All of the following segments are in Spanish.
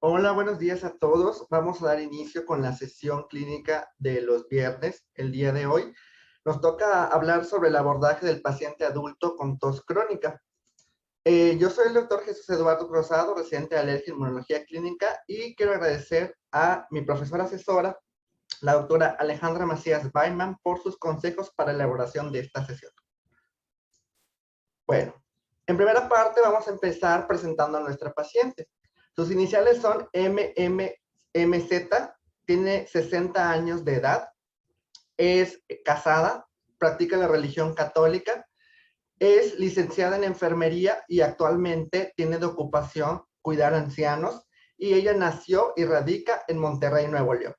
Hola, buenos días a todos. Vamos a dar inicio con la sesión clínica de los viernes. El día de hoy nos toca hablar sobre el abordaje del paciente adulto con tos crónica. Yo soy el doctor Jesús Eduardo Cruzado, residente de alergia e inmunología clínica, y quiero agradecer a mi profesora asesora, la doctora Alejandra Macías Baiman, por sus consejos para la elaboración de esta sesión. Bueno, en primera parte vamos a empezar presentando a nuestra paciente. Sus iniciales son MMZ, tiene 60 años de edad, es casada, practica la religión católica, es licenciada en enfermería y actualmente tiene de ocupación cuidar ancianos, y ella nació y radica en Monterrey, Nuevo León.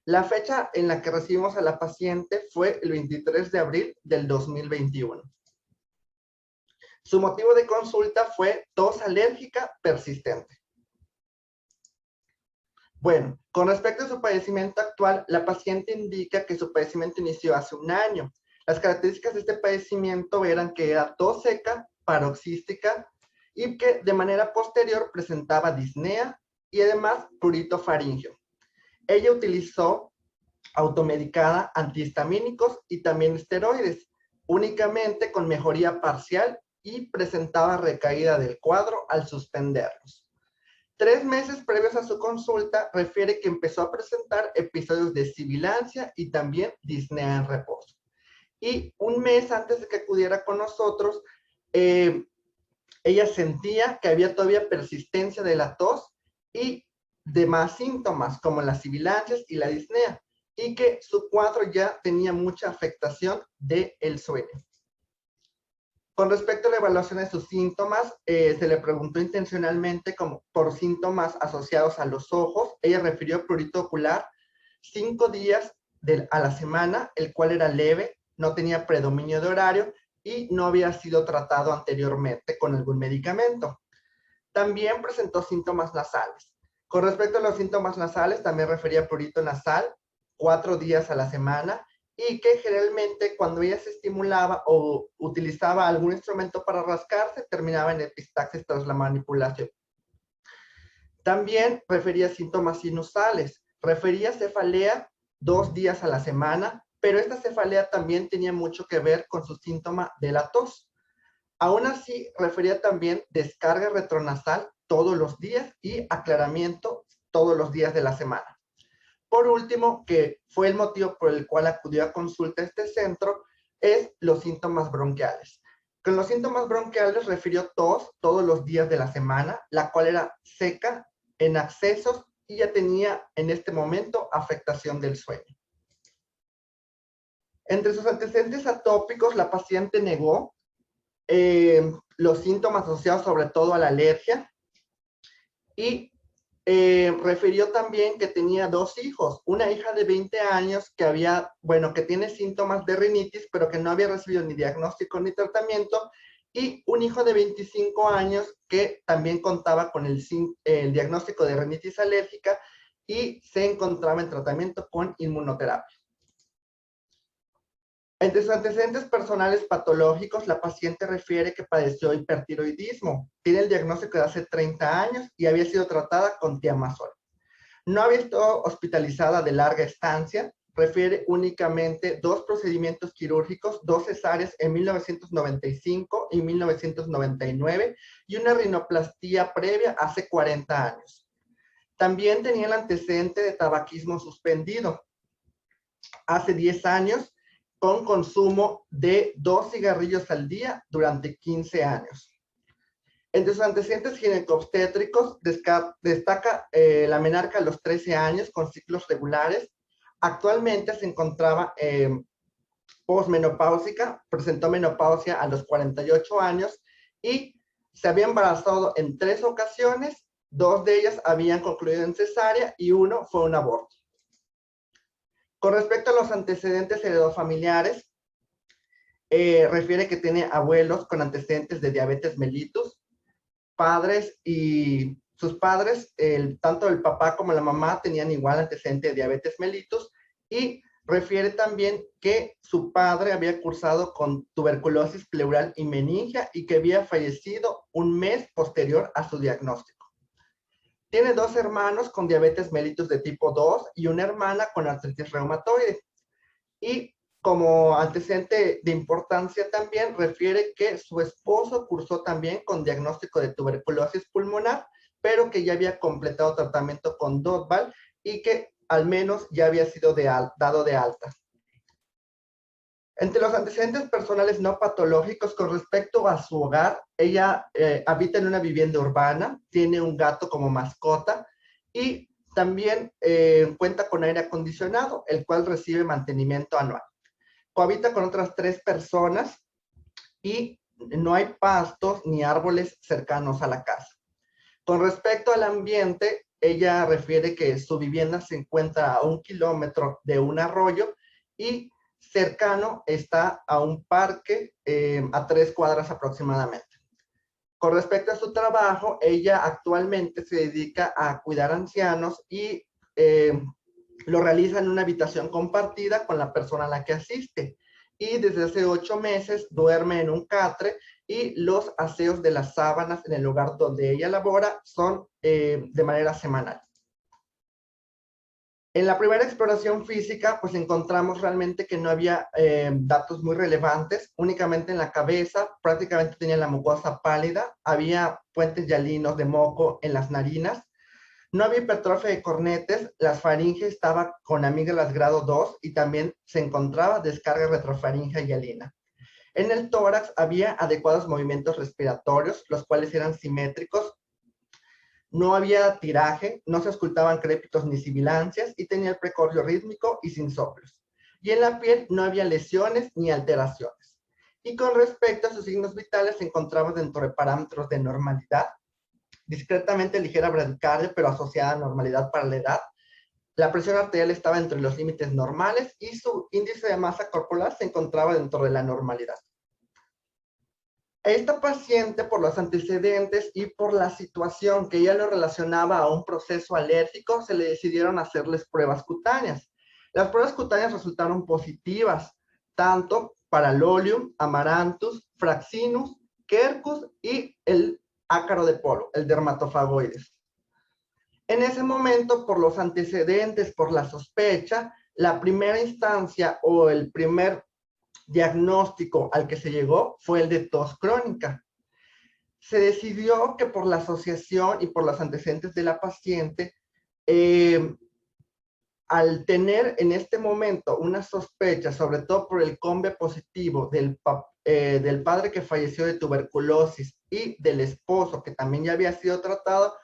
La fecha en la que recibimos a la paciente fue el 23 de abril del 2021. Su motivo de consulta fue tos alérgica persistente. Bueno, con respecto a su padecimiento actual, la paciente indica que su padecimiento inició hace un año. Las características de este padecimiento eran que era tos seca, paroxística, y que de manera posterior presentaba disnea y además prurito faríngeo. Ella utilizó automedicada antihistamínicos y también esteroides, únicamente con mejoría parcial, y presentaba recaída del cuadro al suspenderlos. 3 meses previos a su consulta, refiere que empezó a presentar episodios de sibilancia y también disnea en reposo. Y un mes antes de que acudiera con nosotros, ella sentía que había todavía persistencia de la tos y demás síntomas como las sibilancias y la disnea, y que su cuadro ya tenía mucha afectación del sueño. Con respecto a la evaluación de sus síntomas, se le preguntó intencionalmente como por síntomas asociados a los ojos. Ella refirió prurito ocular 5 días a la semana, el cual era leve, no tenía predominio de horario y no había sido tratado anteriormente con algún medicamento. También presentó síntomas nasales. Con respecto a los síntomas nasales, también refería prurito nasal 4 días a la semana, y que generalmente cuando ella se estimulaba o utilizaba algún instrumento para rascarse, terminaba en epistaxis tras la manipulación. También refería síntomas sinusales, refería cefalea 2 días a la semana, pero esta cefalea también tenía mucho que ver con su síntoma de la tos. Aún así, refería también descarga retronasal todos los días y aclaramiento todos los días de la semana. Por último, que fue el motivo por el cual acudió a consulta a este centro, es los síntomas bronquiales. Con los síntomas bronquiales refirió tos todos los días de la semana, la cual era seca, en accesos, y ya tenía en este momento afectación del sueño. Entre sus antecedentes atópicos, la paciente negó los síntomas asociados sobre todo a la alergia, y refirió también que tenía 2 hijos, una hija de 20 años que tiene síntomas de rinitis, pero que no había recibido ni diagnóstico ni tratamiento, y un hijo de 25 años que también contaba con el diagnóstico de rinitis alérgica y se encontraba en tratamiento con inmunoterapia. Entre sus antecedentes personales patológicos, la paciente refiere que padeció hipertiroidismo. Tiene el diagnóstico de hace 30 años y había sido tratada con tiamazol. No había estado hospitalizada de larga estancia. Refiere únicamente 2 procedimientos quirúrgicos, 2 cesáreas en 1995 y 1999 y una rinoplastía previa hace 40 años. También tenía el antecedente de tabaquismo suspendido hace 10 años, con consumo de 2 cigarrillos al día durante 15 años. Entre sus antecedentes ginecobstétricos destaca la menarca a los 13 años con ciclos regulares. Actualmente se encontraba posmenopáusica, presentó menopausia a los 48 años y se había embarazado en 3 ocasiones. 2 de ellas habían concluido en cesárea y 1 fue un aborto. Con respecto a los antecedentes heredofamiliares, refiere que tiene abuelos con antecedentes de diabetes mellitus, padres y sus padres, tanto el papá como la mamá tenían igual antecedente de diabetes mellitus, y refiere también que su padre había cursado con tuberculosis pleural y meningia y que había fallecido un mes posterior a su diagnóstico. Tiene 2 hermanos con diabetes mellitus de tipo 2 y una hermana con artritis reumatoide. Y como antecedente de importancia también refiere que su esposo cursó también con diagnóstico de tuberculosis pulmonar, pero que ya había completado tratamiento con Dotval y que al menos ya había sido dado de alta. Entre los antecedentes personales no patológicos con respecto a su hogar, ella habita en una vivienda urbana, tiene un gato como mascota y también cuenta con aire acondicionado, el cual recibe mantenimiento anual. Cohabita con otras 3 personas y no hay pastos ni árboles cercanos a la casa. Con respecto al ambiente, ella refiere que su vivienda se encuentra a 1 kilómetro de un arroyo y cercano está a un parque a 3 cuadras aproximadamente. Con respecto a su trabajo, ella actualmente se dedica a cuidar ancianos y lo realiza en una habitación compartida con la persona a la que asiste. Y desde hace 8 meses duerme en un catre y los aseos de las sábanas en el lugar donde ella labora son de manera semanal. En la primera exploración física, pues encontramos realmente que no había datos muy relevantes, únicamente en la cabeza, prácticamente tenía la mucosa pálida, había puentes hialinos de moco en las narinas, no había hipertrofia de cornetes, la faringe estaba con amígdalas grado 2 y también se encontraba descarga retrofaringea hialina. En el tórax había adecuados movimientos respiratorios, los cuales eran simétricos. No había tiraje, no se auscultaban crépitos ni sibilancias y tenía el precordio rítmico y sin soplos. Y en la piel no había lesiones ni alteraciones. Y con respecto a sus signos vitales, se encontraban dentro de parámetros de normalidad, discretamente ligera bradicardia, pero asociada a normalidad para la edad. La presión arterial estaba entre los límites normales y su índice de masa corporal se encontraba dentro de la normalidad. A esta paciente, por los antecedentes y por la situación que ella lo relacionaba a un proceso alérgico, se le decidieron hacerles pruebas cutáneas. Las pruebas cutáneas resultaron positivas, tanto para Lolium, Amaranthus, Fraxinus, Quercus y el ácaro de polo, el dermatofagoides. En ese momento, por los antecedentes, por la sospecha, la primera instancia o el primer diagnóstico al que se llegó fue el de tos crónica. Se decidió que por la asociación y por los antecedentes de la paciente, al tener en este momento una sospecha, sobre todo por el COMBE positivo del padre que falleció de tuberculosis y del esposo que también ya había sido tratado,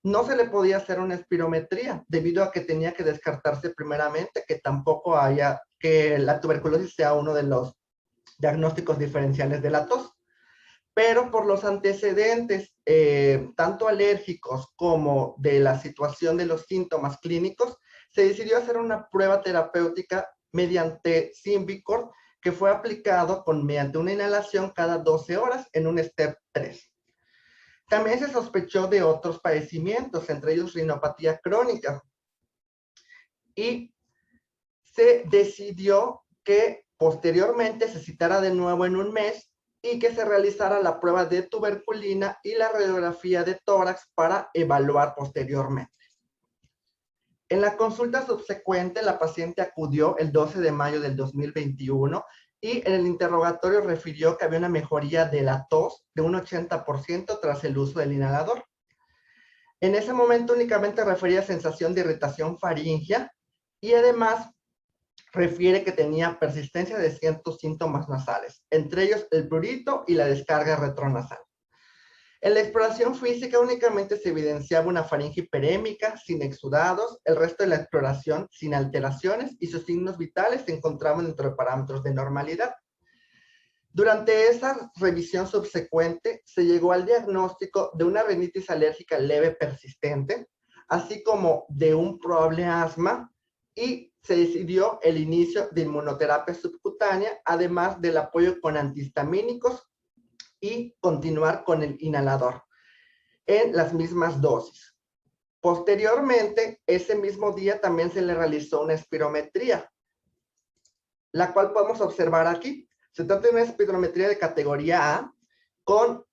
no se le podía hacer una espirometría debido a que tenía que descartarse primeramente que tampoco haya, que la tuberculosis sea uno de los diagnósticos diferenciales de la tos. Pero por los antecedentes, tanto alérgicos como de la situación de los síntomas clínicos, se decidió hacer una prueba terapéutica mediante Symbicort, que fue aplicado mediante una inhalación cada 12 horas en un step 3. También se sospechó de otros padecimientos, entre ellos rinopatía crónica. Y se decidió que posteriormente se citara de nuevo en un mes y que se realizara la prueba de tuberculina y la radiografía de tórax para evaluar posteriormente. En la consulta subsecuente, la paciente acudió el 12 de mayo del 2021 y en el interrogatorio refirió que había una mejoría de la tos de un 80% tras el uso del inhalador. En ese momento únicamente refería sensación de irritación faríngea y además refiere que tenía persistencia de ciertos síntomas nasales, entre ellos el prurito y la descarga retronasal. En la exploración física únicamente se evidenciaba una faringe hiperémica, sin exudados, el resto de la exploración sin alteraciones y sus signos vitales se encontraban dentro de parámetros de normalidad. Durante esa revisión subsecuente se llegó al diagnóstico de una rinitis alérgica leve persistente, así como de un probable asma y se decidió el inicio de inmunoterapia subcutánea, además del apoyo con antihistamínicos y continuar con el inhalador en las mismas dosis. Posteriormente, ese mismo día también se le realizó una espirometría, la cual podemos observar aquí. Se trata de una espirometría de categoría A con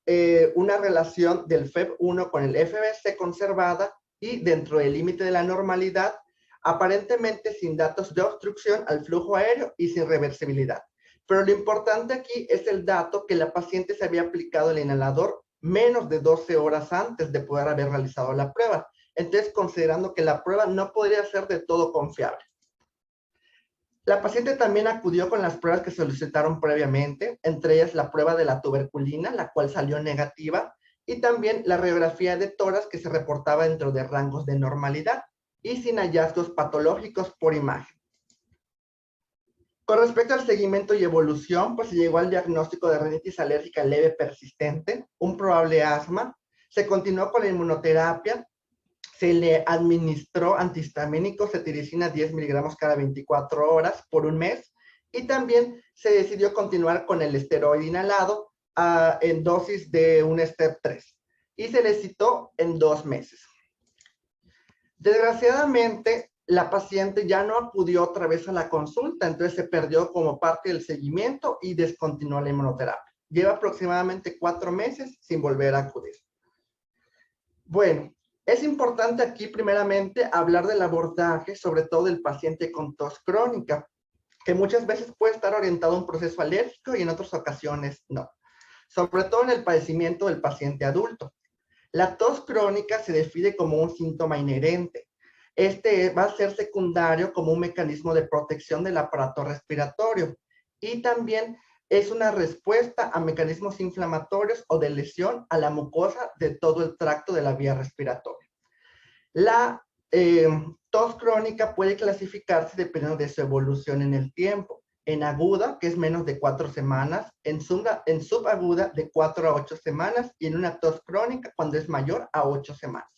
una relación del FEV1 con el FBC conservada y dentro del límite de la normalidad, aparentemente sin datos de obstrucción al flujo aéreo y sin reversibilidad. Pero lo importante aquí es el dato que la paciente se había aplicado el inhalador menos de 12 horas antes de poder haber realizado la prueba. Entonces, considerando que la prueba no podría ser de todo confiable. La paciente también acudió con las pruebas que solicitaron previamente, entre ellas la prueba de la tuberculina, la cual salió negativa, y también la radiografía de tórax que se reportaba dentro de rangos de normalidad y sin hallazgos patológicos por imagen. Con respecto al seguimiento y evolución, pues se llegó al diagnóstico de rinitis alérgica leve persistente, un probable asma, se continuó con la inmunoterapia, se le administró antihistamínico cetiricina 10 miligramos cada 24 horas por un mes y también se decidió continuar con el esteroide inhalado en dosis de un step 3 y se le citó en 2 meses. Desgraciadamente, la paciente ya no acudió otra vez a la consulta, entonces se perdió como parte del seguimiento y descontinuó la inmunoterapia. Lleva aproximadamente 4 meses sin volver a acudir. Bueno, es importante aquí primeramente hablar del abordaje, sobre todo del paciente con tos crónica, que muchas veces puede estar orientado a un proceso alérgico y en otras ocasiones no, sobre todo en el padecimiento del paciente adulto. La tos crónica se define como un síntoma inherente. Este va a ser secundario como un mecanismo de protección del aparato respiratorio y también es una respuesta a mecanismos inflamatorios o de lesión a la mucosa de todo el tracto de la vía respiratoria. La tos crónica puede clasificarse dependiendo de su evolución en el tiempo. En aguda, que es menos de 4 semanas, en subaguda de 4 a 8 semanas y en una tos crónica cuando es mayor a 8 semanas.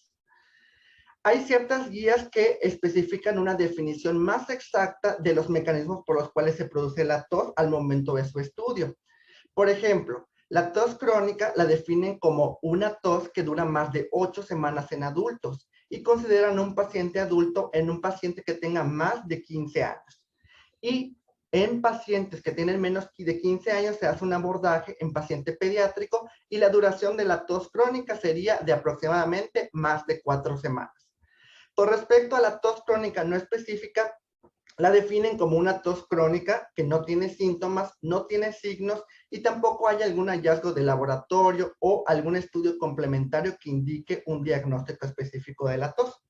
Hay ciertas guías que especifican una definición más exacta de los mecanismos por los cuales se produce la tos al momento de su estudio. Por ejemplo, la tos crónica la definen como una tos que dura más de 8 semanas en adultos y consideran un paciente adulto en un paciente que tenga más de 15 años. Y en pacientes que tienen menos de 15 años se hace un abordaje en paciente pediátrico y la duración de la tos crónica sería de aproximadamente más de 4 semanas. Con respecto a la tos crónica no específica, la definen como una tos crónica que no tiene síntomas, no tiene signos y tampoco hay algún hallazgo de laboratorio o algún estudio complementario que indique un diagnóstico específico de la tos.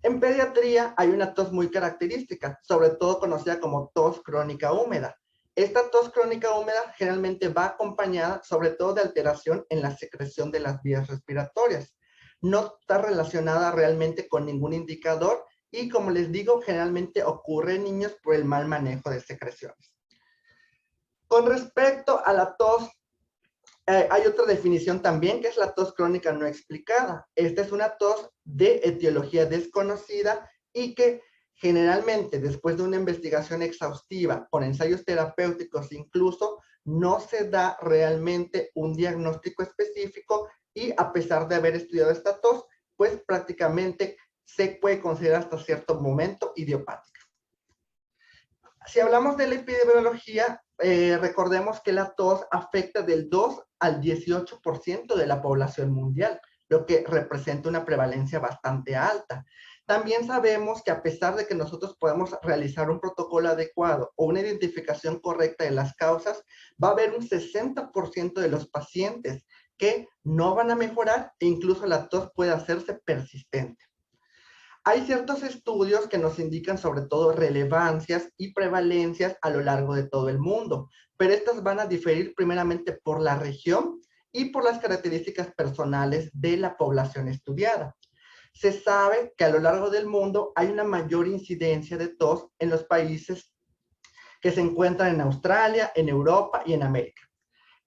En pediatría hay una tos muy característica, sobre todo conocida como tos crónica húmeda. Esta tos crónica húmeda generalmente va acompañada sobre todo de alteración en la secreción de las vías respiratorias. No está relacionada realmente con ningún indicador y, como les digo, generalmente ocurre en niños por el mal manejo de secreciones. Con respecto a la tos, hay otra definición también que es la tos crónica no explicada. Esta es una tos de etiología desconocida y que generalmente después de una investigación exhaustiva con ensayos terapéuticos incluso, no se da realmente un diagnóstico específico y a pesar de haber estudiado esta tos, pues prácticamente se puede considerar hasta cierto momento idiopática. Si hablamos de la epidemiología, recordemos que la tos afecta del 2 al 18% de la población mundial, lo que representa una prevalencia bastante alta. También sabemos que a pesar de que nosotros podamos realizar un protocolo adecuado o una identificación correcta de las causas, va a haber un 60% de los pacientes que no van a mejorar e incluso la tos puede hacerse persistente. Hay ciertos estudios que nos indican sobre todo relevancias y prevalencias a lo largo de todo el mundo, pero estas van a diferir primeramente por la región y por las características personales de la población estudiada. Se sabe que a lo largo del mundo hay una mayor incidencia de tos en los países que se encuentran en Australia, en Europa y en América.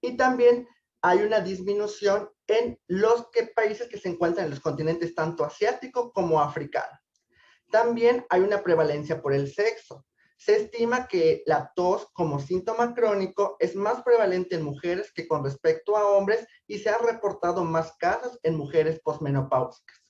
Y también hay una disminución en los países que se encuentran en los continentes tanto asiático como africano. También hay una prevalencia por el sexo. Se estima que la tos como síntoma crónico es más prevalente en mujeres que con respecto a hombres y se han reportado más casos en mujeres posmenopáusicas.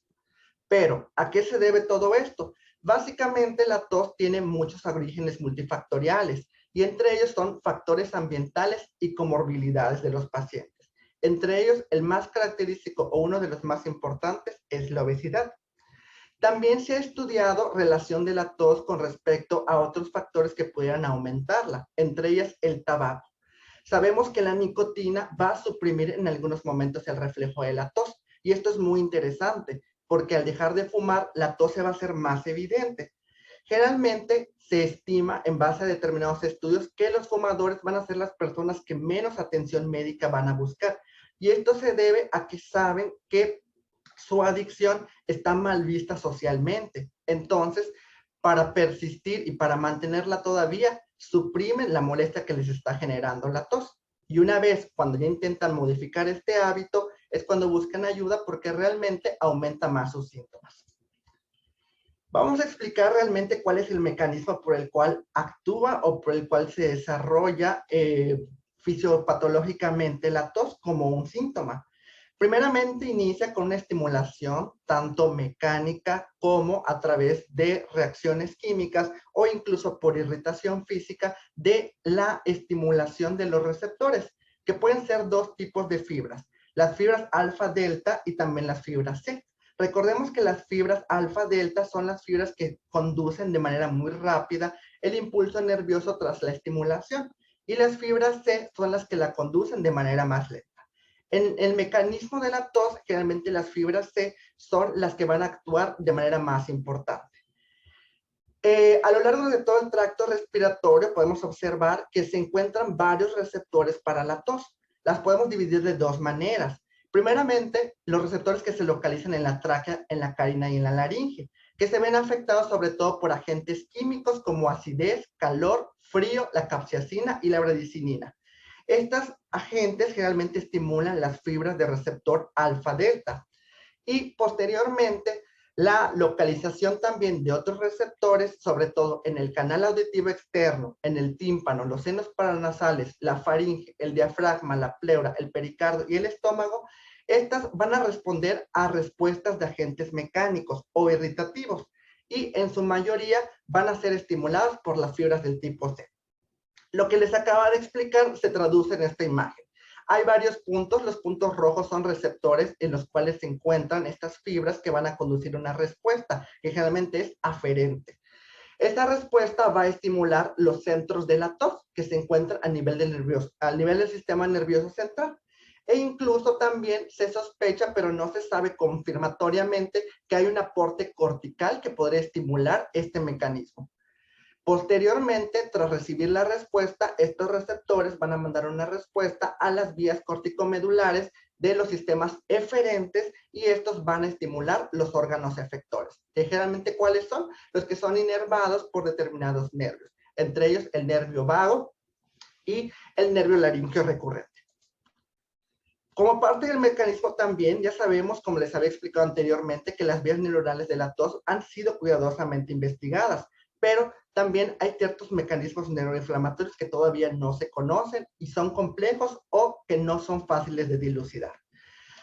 Pero, ¿a qué se debe todo esto? Básicamente la tos tiene muchos orígenes multifactoriales y entre ellos son factores ambientales y comorbilidades de los pacientes. Entre ellos, el más característico o uno de los más importantes es la obesidad. También se ha estudiado relación de la tos con respecto a otros factores que pudieran aumentarla, entre ellas el tabaco. Sabemos que la nicotina va a suprimir en algunos momentos el reflejo de la tos, y esto es muy interesante, porque al dejar de fumar, la tos se va a hacer más evidente. Generalmente se estima, en base a determinados estudios, que los fumadores van a ser las personas que menos atención médica van a buscar. Y esto se debe a que saben que su adicción está mal vista socialmente. Entonces, para persistir y para mantenerla todavía, suprimen la molestia que les está generando la tos. Y una vez, cuando ya intentan modificar este hábito, es cuando buscan ayuda porque realmente aumenta más sus síntomas. Vamos a explicar realmente cuál es el mecanismo por el cual actúa o por el cual se desarrolla fisiopatológicamente la tos como un síntoma. Primeramente inicia con una estimulación tanto mecánica como a través de reacciones químicas o incluso por irritación física de la estimulación de los receptores, que pueden ser dos tipos de fibras, las fibras alfa-delta y también las fibras C. Recordemos que las fibras alfa-delta son las fibras que conducen de manera muy rápida el impulso nervioso tras la estimulación y las fibras C son las que la conducen de manera más lenta. En el mecanismo de la tos, generalmente las fibras C son las que van a actuar de manera más importante. A lo largo de todo el tracto respiratorio podemos observar que se encuentran varios receptores para la tos. Las podemos dividir de dos maneras. Primeramente, los receptores que se localizan en la tráquea, en la carina y en la laringe, que se ven afectados sobre todo por agentes químicos como acidez, calor, frío, la capsaicina y la bradicinina. Estos agentes generalmente estimulan las fibras de receptor alfa-delta y posteriormente la localización también de otros receptores, sobre todo en el canal auditivo externo, en el tímpano, los senos paranasales, la faringe, el diafragma, la pleura, el pericardio y el estómago, estas van a responder a respuestas de agentes mecánicos o irritativos y en su mayoría van a ser estimuladas por las fibras del tipo C. Lo que les acaba de explicar se traduce en esta imagen. Hay varios puntos, los puntos rojos son receptores en los cuales se encuentran estas fibras que van a conducir una respuesta, que generalmente es aferente. Esta respuesta va a estimular los centros de la tos que se encuentran a nivel del sistema nervioso central. E incluso también se sospecha, pero no se sabe confirmatoriamente, que hay un aporte cortical que podría estimular este mecanismo. Posteriormente, tras recibir la respuesta, estos receptores van a mandar una respuesta a las vías corticomedulares de los sistemas eferentes y estos van a estimular los órganos efectores. Generalmente, ¿cuáles son? Los que son inervados por determinados nervios, entre ellos el nervio vago y el nervio laríngeo recurrente. Como parte del mecanismo también, ya sabemos, como les había explicado anteriormente, que las vías neuronales de la tos han sido cuidadosamente investigadas, pero también hay ciertos mecanismos neuroinflamatorios que todavía no se conocen y son complejos o que no son fáciles de dilucidar.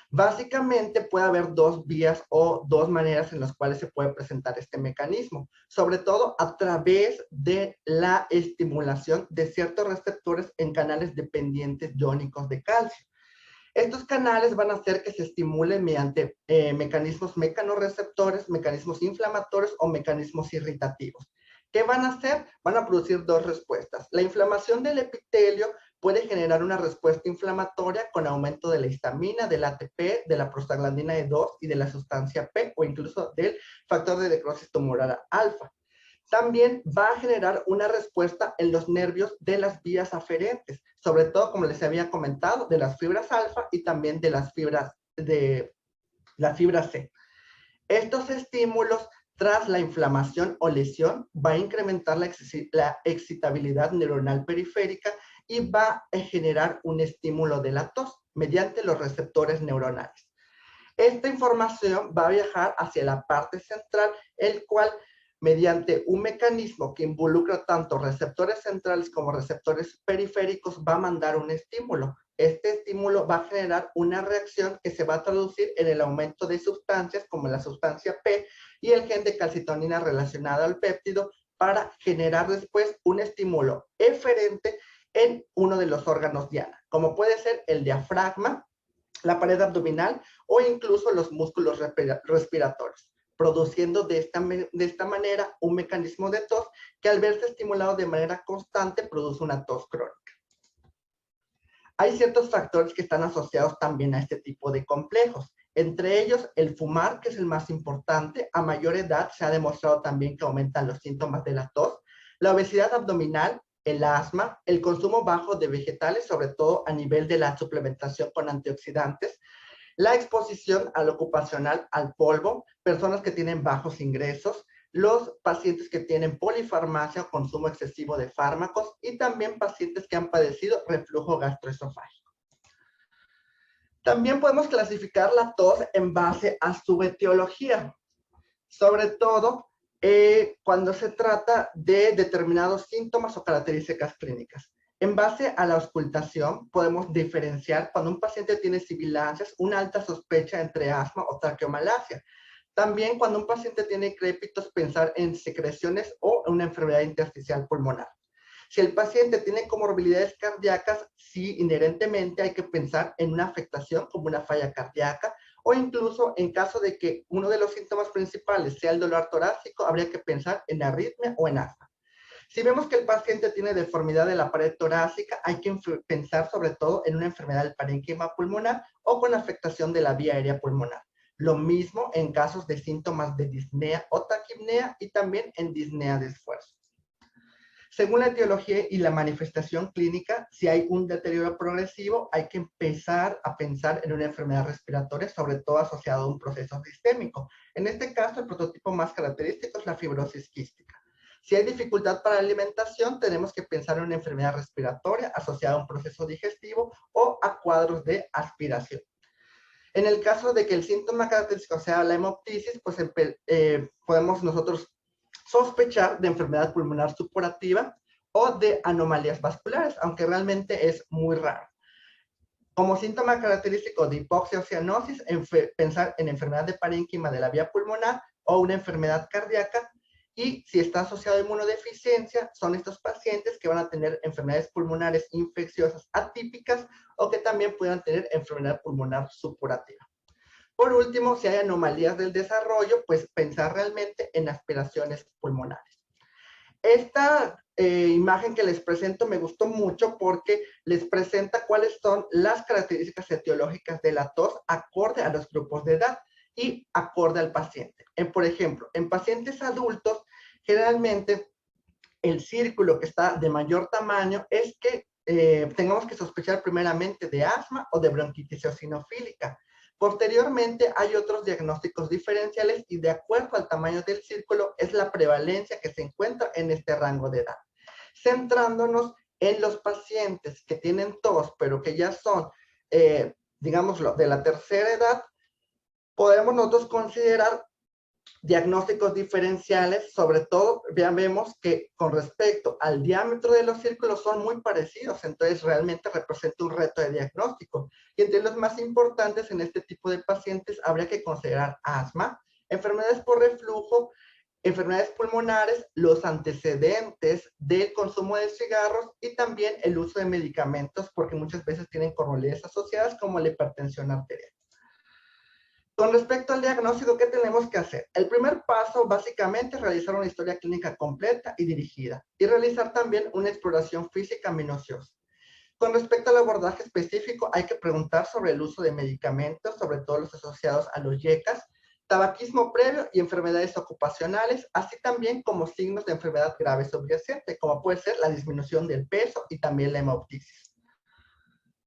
Básicamente puede haber dos vías o dos maneras en las cuales se puede presentar este mecanismo, sobre todo a través de la estimulación de ciertos receptores en canales dependientes iónicos de calcio. Estos canales van a hacer que se estimulen mediante mecanismos mecanorreceptores, mecanismos inflamatorios o mecanismos irritativos. ¿Qué van a hacer? Van a producir dos respuestas. La inflamación del epitelio puede generar una respuesta inflamatoria con aumento de la histamina, del ATP, de la prostaglandina E2 y de la sustancia P o incluso del factor de necrosis tumoral alfa. También va a generar una respuesta en los nervios de las vías aferentes, sobre todo, como les había comentado, de las fibras alfa y también de las fibras de la fibra C. Estos estímulos tras la inflamación o lesión va a incrementar la excitabilidad neuronal periférica y va a generar un estímulo de la tos mediante los receptores neuronales. Esta información va a viajar hacia la parte central, el cual mediante un mecanismo que involucra tanto receptores centrales como receptores periféricos va a mandar un estímulo. Este estímulo va a generar una reacción que se va a traducir en el aumento de sustancias como la sustancia P y el gen de calcitonina relacionado al péptido para generar después un estímulo eferente en uno de los órganos diana, como puede ser el diafragma, la pared abdominal o incluso los músculos respiratorios. produciendo de esta manera un mecanismo de tos que al verse estimulado de manera constante produce una tos crónica. Hay ciertos factores que están asociados también a este tipo de complejos. Entre ellos, el fumar, que es el más importante. A mayor edad se ha demostrado también que aumentan los síntomas de la tos. La obesidad abdominal, el asma, el consumo bajo de vegetales, sobre todo a nivel de la suplementación con antioxidantes, la exposición al ocupacional, al polvo, personas que tienen bajos ingresos, los pacientes que tienen polifarmacia o consumo excesivo de fármacos y también pacientes que han padecido reflujo gastroesofágico. También podemos clasificar la tos en base a su etiología, sobre todo cuando se trata de determinados síntomas o características clínicas. En base a la auscultación, podemos diferenciar cuando un paciente tiene sibilancias, una alta sospecha entre asma o traqueomalacia. También cuando un paciente tiene crépitos, pensar en secreciones o una enfermedad intersticial pulmonar. Si el paciente tiene comorbilidades cardíacas, sí, inherentemente hay que pensar en una afectación como una falla cardíaca, o incluso en caso de que uno de los síntomas principales sea el dolor torácico, habría que pensar en arritmia o en asma. Si vemos que el paciente tiene deformidad de la pared torácica, hay que pensar sobre todo en una enfermedad del parénquima pulmonar o con afectación de la vía aérea pulmonar. Lo mismo en casos de síntomas de disnea o taquipnea y también en disnea de esfuerzo. Según la etiología y la manifestación clínica, si hay un deterioro progresivo, hay que empezar a pensar en una enfermedad respiratoria, sobre todo asociada a un proceso sistémico. En este caso, el prototipo más característico es la fibrosis quística. Si hay dificultad para la alimentación, tenemos que pensar en una enfermedad respiratoria asociada a un proceso digestivo o a cuadros de aspiración. En el caso de que el síntoma característico sea la hemoptisis, pues podemos nosotros sospechar de enfermedad pulmonar supurativa o de anomalías vasculares, aunque realmente es muy raro. Como síntoma característico de hipoxia o cianosis, pensar en enfermedad de parénquima de la vía pulmonar o una enfermedad cardíaca. Y si está asociado a inmunodeficiencia, son estos pacientes que van a tener enfermedades pulmonares infecciosas atípicas o que también puedan tener enfermedad pulmonar supurativa. Por último, si hay anomalías del desarrollo, pues pensar realmente en aspiraciones pulmonares. Esta imagen que les presento me gustó mucho porque les presenta cuáles son las características etiológicas de la tos acorde a los grupos de edad y acorde al paciente. Por ejemplo, en pacientes adultos, generalmente el círculo que está de mayor tamaño es que tengamos que sospechar primeramente de asma o de bronquitis eosinofílica. Posteriormente hay otros diagnósticos diferenciales y de acuerdo al tamaño del círculo es la prevalencia que se encuentra en este rango de edad. Centrándonos en los pacientes que tienen tos, pero que ya son, digámoslo, de la tercera edad, podemos nosotros considerar diagnósticos diferenciales, sobre todo vemos que con respecto al diámetro de los círculos son muy parecidos, entonces realmente representa un reto de diagnóstico. Y entre los más importantes en este tipo de pacientes habría que considerar asma, enfermedades por reflujo, enfermedades pulmonares, los antecedentes del consumo de cigarros y también el uso de medicamentos, porque muchas veces tienen comorbilidades asociadas como la hipertensión arterial. Con respecto al diagnóstico, ¿qué tenemos que hacer? El primer paso básicamente es realizar una historia clínica completa y dirigida y realizar también una exploración física minuciosa. Con respecto al abordaje específico, hay que preguntar sobre el uso de medicamentos, sobre todo los asociados a los YECAS, tabaquismo previo y enfermedades ocupacionales, así también como signos de enfermedad grave subyacente, como puede ser la disminución del peso y también la hemoptisis.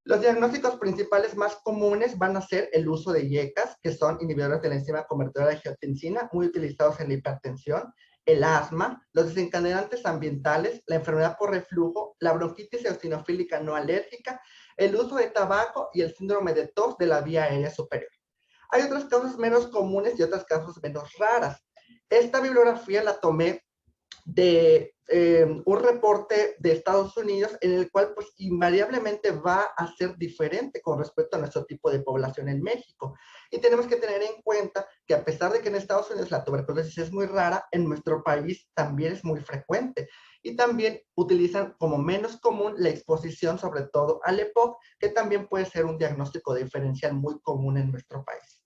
Los diagnósticos principales más comunes van a ser el uso de YECAS, que son inhibidores de la enzima convertidora de angiotensina, muy utilizados en la hipertensión, el asma, los desencadenantes ambientales, la enfermedad por reflujo, la bronquitis eosinofílica no alérgica, el uso de tabaco y el síndrome de tos de la vía aérea superior. Hay otras causas menos comunes y otras causas menos raras. Esta bibliografía la tomé de un reporte de Estados Unidos en el cual pues invariablemente va a ser diferente con respecto a nuestro tipo de población en México. Y tenemos que tener en cuenta que a pesar de que en Estados Unidos la tuberculosis es muy rara, en nuestro país también es muy frecuente. Y también utilizan como menos común la exposición sobre todo al EPOC, que también puede ser un diagnóstico diferencial muy común en nuestro país.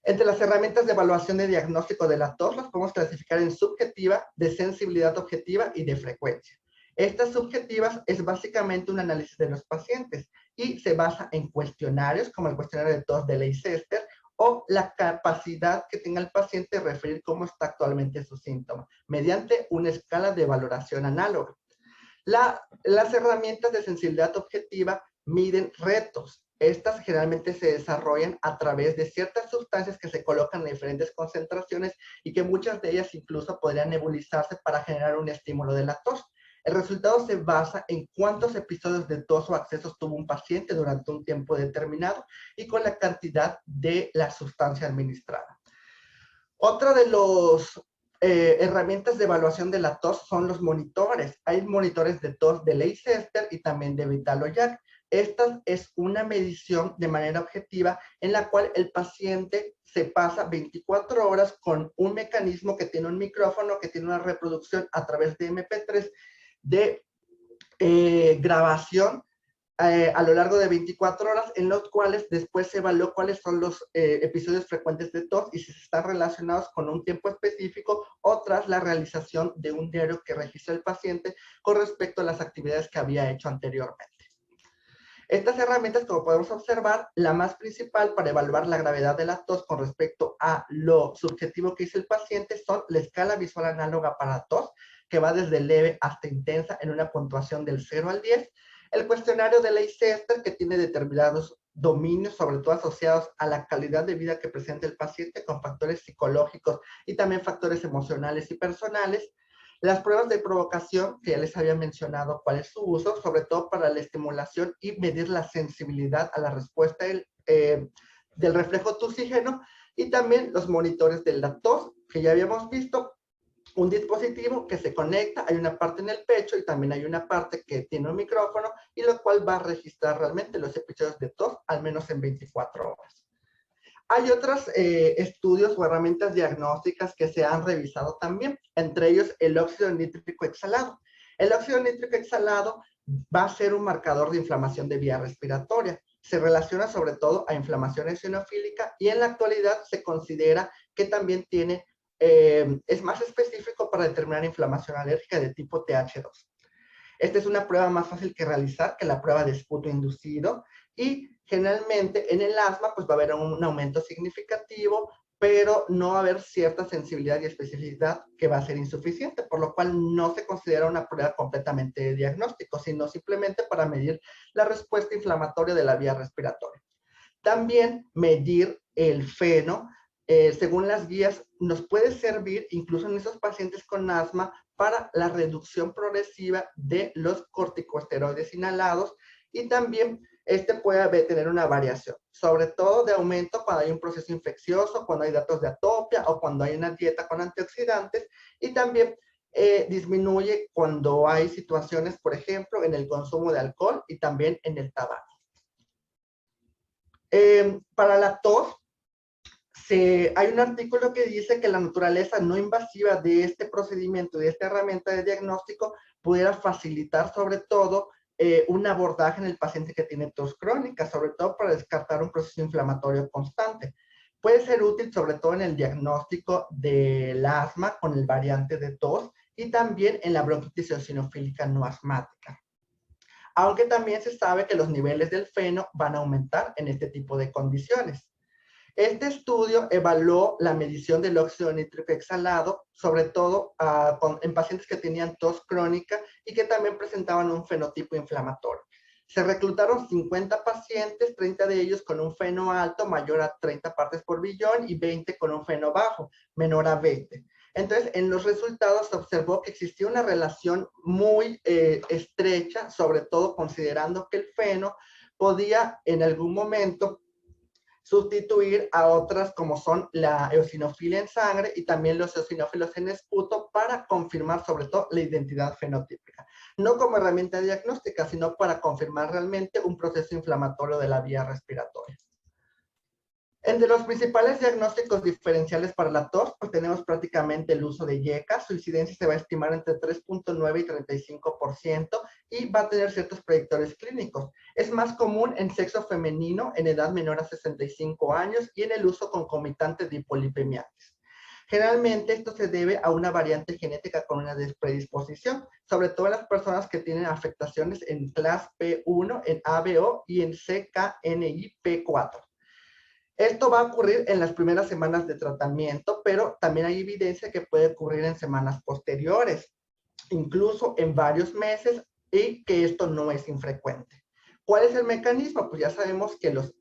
Entre las herramientas de evaluación de diagnóstico de la tos, las podemos clasificar en subjetiva, de sensibilidad objetiva y de frecuencia. Estas subjetivas es básicamente un análisis de los pacientes y se basa en cuestionarios, como el cuestionario de tos de Leicester, o la capacidad que tenga el paciente de referir cómo está actualmente su síntoma, mediante una escala de valoración análoga. Las herramientas de sensibilidad objetiva miden retos. Estas generalmente se desarrollan a través de ciertas sustancias que se colocan en diferentes concentraciones y que muchas de ellas incluso podrían nebulizarse para generar un estímulo de la tos. El resultado se basa en cuántos episodios de tos o accesos tuvo un paciente durante un tiempo determinado y con la cantidad de la sustancia administrada. Otra de las herramientas de evaluación de la tos son los monitores. Hay monitores de tos de Leicester y también de Vitalojac. Esta es una medición de manera objetiva en la cual el paciente se pasa 24 horas con un mecanismo que tiene un micrófono, que tiene una reproducción a través de MP3 de grabación a lo largo de 24 horas, en los cuales después se evaluó cuáles son los episodios frecuentes de tos y si están relacionados con un tiempo específico o tras la realización de un diario que registra el paciente con respecto a las actividades que había hecho anteriormente. Estas herramientas, como podemos observar, la más principal para evaluar la gravedad de la tos con respecto a lo subjetivo que hizo el paciente son la escala visual análoga para tos, que va desde leve hasta intensa en una puntuación del 0 al 10, el cuestionario de Leicester, que tiene determinados dominios, sobre todo asociados a la calidad de vida que presenta el paciente con factores psicológicos y también factores emocionales y personales. Las pruebas de provocación, que ya les había mencionado cuál es su uso, sobre todo para la estimulación y medir la sensibilidad a la respuesta del reflejo tusígeno, y también los monitores de la tos, que ya habíamos visto, un dispositivo que se conecta, hay una parte en el pecho y también hay una parte que tiene un micrófono y lo cual va a registrar realmente los episodios de tos al menos en 24 horas. Hay otros estudios o herramientas diagnósticas que se han revisado también, entre ellos el óxido nítrico exhalado. El óxido nítrico exhalado va a ser un marcador de inflamación de vía respiratoria. Se relaciona sobre todo a inflamación eosinofílica y en la actualidad se considera que también tiene es más específico para determinar inflamación alérgica de tipo TH2. Esta es una prueba más fácil que realizar que la prueba de esputo inducido y generalmente en el asma pues va a haber un aumento significativo, pero no va a haber cierta sensibilidad y especificidad que va a ser insuficiente, por lo cual no se considera una prueba completamente de diagnóstico, sino simplemente para medir la respuesta inflamatoria de la vía respiratoria. También medir el feno, según las guías, nos puede servir incluso en esos pacientes con asma para la reducción progresiva de los corticosteroides inhalados y también este puede tener una variación, sobre todo de aumento cuando hay un proceso infeccioso, cuando hay datos de atopia o cuando hay una dieta con antioxidantes y también disminuye cuando hay situaciones, por ejemplo, en el consumo de alcohol y también en el tabaco. Para la tos, hay un artículo que dice que la naturaleza no invasiva de este procedimiento, de esta herramienta de diagnóstico, pudiera facilitar sobre todo un abordaje en el paciente que tiene tos crónica, sobre todo para descartar un proceso inflamatorio constante. Puede ser útil sobre todo en el diagnóstico del asma con el variante de tos y también en la bronquitis eosinofílica no asmática. Aunque también se sabe que los niveles del feno van a aumentar en este tipo de condiciones. Este estudio evaluó la medición del óxido nítrico exhalado, sobre todo en pacientes que tenían tos crónica y que también presentaban un fenotipo inflamatorio. Se reclutaron 50 pacientes, 30 de ellos con un feno alto, mayor a 30 partes por billón, y 20 con un feno bajo, menor a 20. Entonces, en los resultados se observó que existía una relación muy estrecha, sobre todo considerando que el feno podía en algún momento sustituir a otras como son la eosinofilia en sangre y también los eosinófilos en esputo para confirmar sobre todo la identidad fenotípica. No como herramienta diagnóstica, sino para confirmar realmente un proceso inflamatorio de la vía respiratoria. Entre los principales diagnósticos diferenciales para la tos, pues tenemos prácticamente el uso de IECA. Su incidencia se va a estimar entre 3.9 y 35% y va a tener ciertos predictores clínicos. Es más común en sexo femenino, en edad menor a 65 años y en el uso concomitante de hipolipemiantes. Generalmente esto se debe a una variante genética con una predisposición, sobre todo en las personas que tienen afectaciones en CLAS P1, en ABO y en CKNI-P4. Esto va a ocurrir en las primeras semanas de tratamiento, pero también hay evidencia que puede ocurrir en semanas posteriores, incluso en varios meses, y que esto no es infrecuente. ¿Cuál es el mecanismo? Pues ya sabemos que los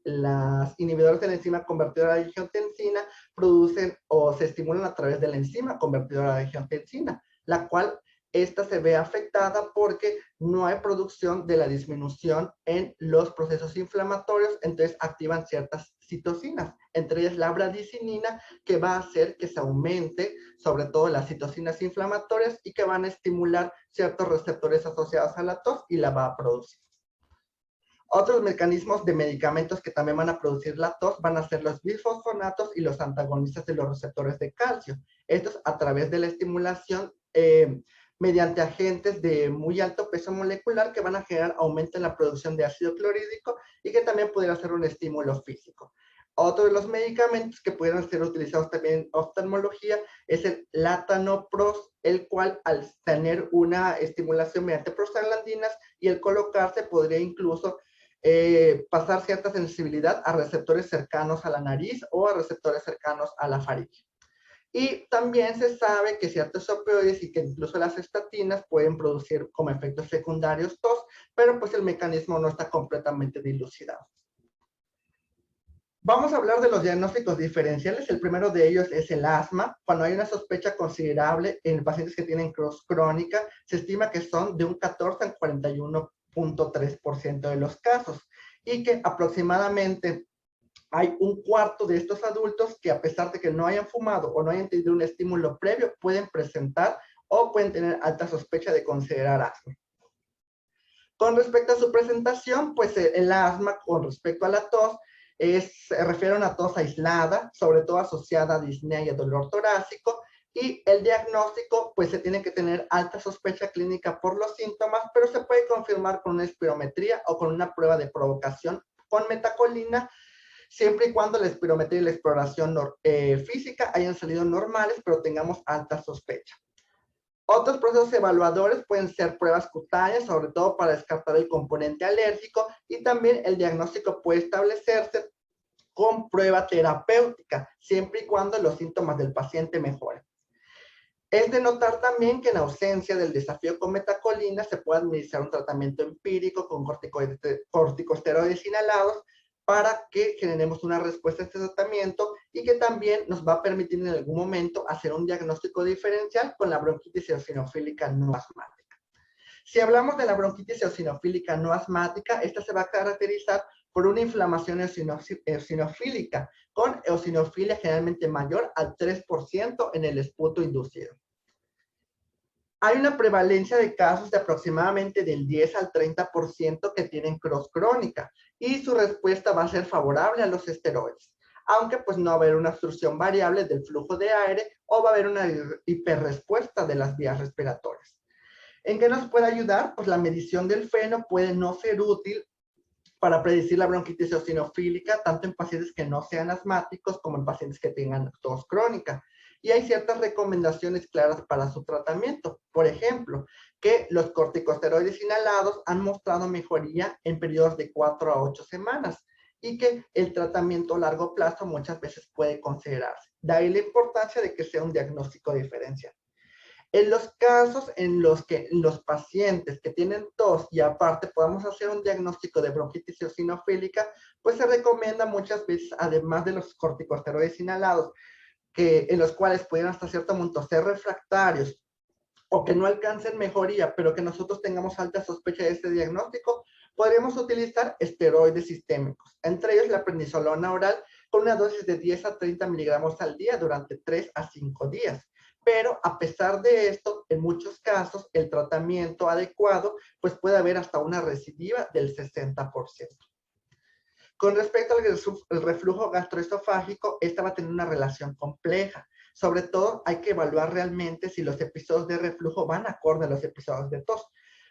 inhibidores de la enzima convertidora de angiotensina producen o se estimulan a través de la enzima convertidora de angiotensina, la cual esta se ve afectada porque no hay producción de la disminución en los procesos inflamatorios, entonces activan ciertas citocinas, entre ellas la bradicinina, que va a hacer que se aumente sobre todo las citocinas inflamatorias y que van a estimular ciertos receptores asociados a la tos y la va a producir. Otros mecanismos de medicamentos que también van a producir la tos van a ser los bisfosfonatos y los antagonistas de los receptores de calcio. Estos a través de la estimulación mediante agentes de muy alto peso molecular que van a generar aumento en la producción de ácido clorhídrico y que también pudiera ser un estímulo físico. Otro de los medicamentos que pudieran ser utilizados también en oftalmología es el latanoprost, el cual al tener una estimulación mediante prostaglandinas y el colocarse podría incluso pasar cierta sensibilidad a receptores cercanos a la nariz o a receptores cercanos a la faringe. Y también se sabe que ciertos opioides y que incluso las estatinas pueden producir como efectos secundarios tos, pero pues el mecanismo no está completamente dilucidado. Vamos a hablar de los diagnósticos diferenciales. El primero de ellos es el asma. Cuando hay una sospecha considerable en pacientes que tienen tos crónica, se estima que son de un 14 al 41.3% de los casos y que aproximadamente hay un cuarto de estos adultos que a pesar de que no hayan fumado o no hayan tenido un estímulo previo, pueden presentar o pueden tener alta sospecha de considerar asma. Con respecto a su presentación, pues el asma con respecto a la tos se refiere a una tos aislada, sobre todo asociada a disnea y a dolor torácico, y el diagnóstico, pues se tiene que tener alta sospecha clínica por los síntomas, pero se puede confirmar con una espirometría o con una prueba de provocación con metacolina, siempre y cuando la espirometría y la exploración física hayan salido normales, pero tengamos alta sospecha. Otros procesos evaluadores pueden ser pruebas cutáneas, sobre todo para descartar el componente alérgico, y también el diagnóstico puede establecerse con prueba terapéutica, siempre y cuando los síntomas del paciente mejoren. Es de notar también que en ausencia del desafío con metacolina se puede administrar un tratamiento empírico con corticosteroides inhalados para que generemos una respuesta a este tratamiento y que también nos va a permitir en algún momento hacer un diagnóstico diferencial con la bronquitis eosinofílica no asmática. Si hablamos de la bronquitis eosinofílica no asmática, esta se va a caracterizar por una inflamación eosinofílica, con eosinofilia generalmente mayor al 3% en el esputo inducido. Hay una prevalencia de casos de aproximadamente del 10 al 30% que tienen tos crónica y su respuesta va a ser favorable a los esteroides, aunque pues no va a haber una obstrucción variable del flujo de aire o va a haber una hiperrespuesta de las vías respiratorias. ¿En qué nos puede ayudar? Pues la medición del FeNO puede no ser útil para predecir la bronquitis eosinofílica, tanto en pacientes que no sean asmáticos como en pacientes que tengan tos crónica. Y hay ciertas recomendaciones claras para su tratamiento. Por ejemplo, que los corticosteroides inhalados han mostrado mejoría en periodos de 4 a 8 semanas y que el tratamiento a largo plazo muchas veces puede considerarse. De ahí la importancia de que sea un diagnóstico diferencial. En los casos en los que los pacientes que tienen tos y aparte podamos hacer un diagnóstico de bronquitis eosinofílica, pues se recomienda muchas veces, además de los corticosteroides inhalados, en los cuales pudieran hasta cierto punto ser refractarios o que no alcancen mejoría, pero que nosotros tengamos alta sospecha de este diagnóstico, podríamos utilizar esteroides sistémicos, entre ellos la prednisolona oral con una dosis de 10 a 30 miligramos al día durante 3 a 5 días. Pero a pesar de esto, en muchos casos, el tratamiento adecuado, pues puede haber hasta una recidiva del 60%. Con respecto al reflujo gastroesofágico, esta va a tener una relación compleja. Sobre todo, hay que evaluar realmente si los episodios de reflujo van acorde a los episodios de tos.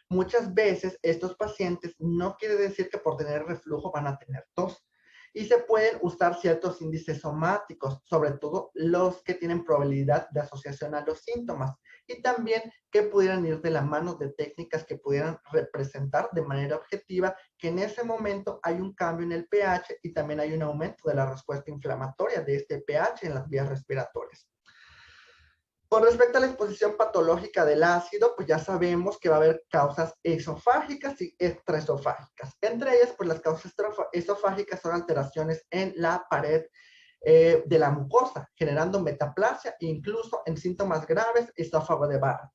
Muchas veces estos pacientes no quiere decir que por tener reflujo van a tener tos. Y se pueden usar ciertos índices somáticos, sobre todo los que tienen probabilidad de asociación a los síntomas. Y también que pudieran ir de la mano de técnicas que pudieran representar de manera objetiva que en ese momento hay un cambio en el pH y también hay un aumento de la respuesta inflamatoria de este pH en las vías respiratorias. Con respecto a la exposición patológica del ácido, pues ya sabemos que va a haber causas esofágicas y extraesofágicas. Entre ellas, pues las causas esofágicas son alteraciones en la pared de la mucosa, generando metaplasia e incluso en síntomas graves, esófago de Barrett.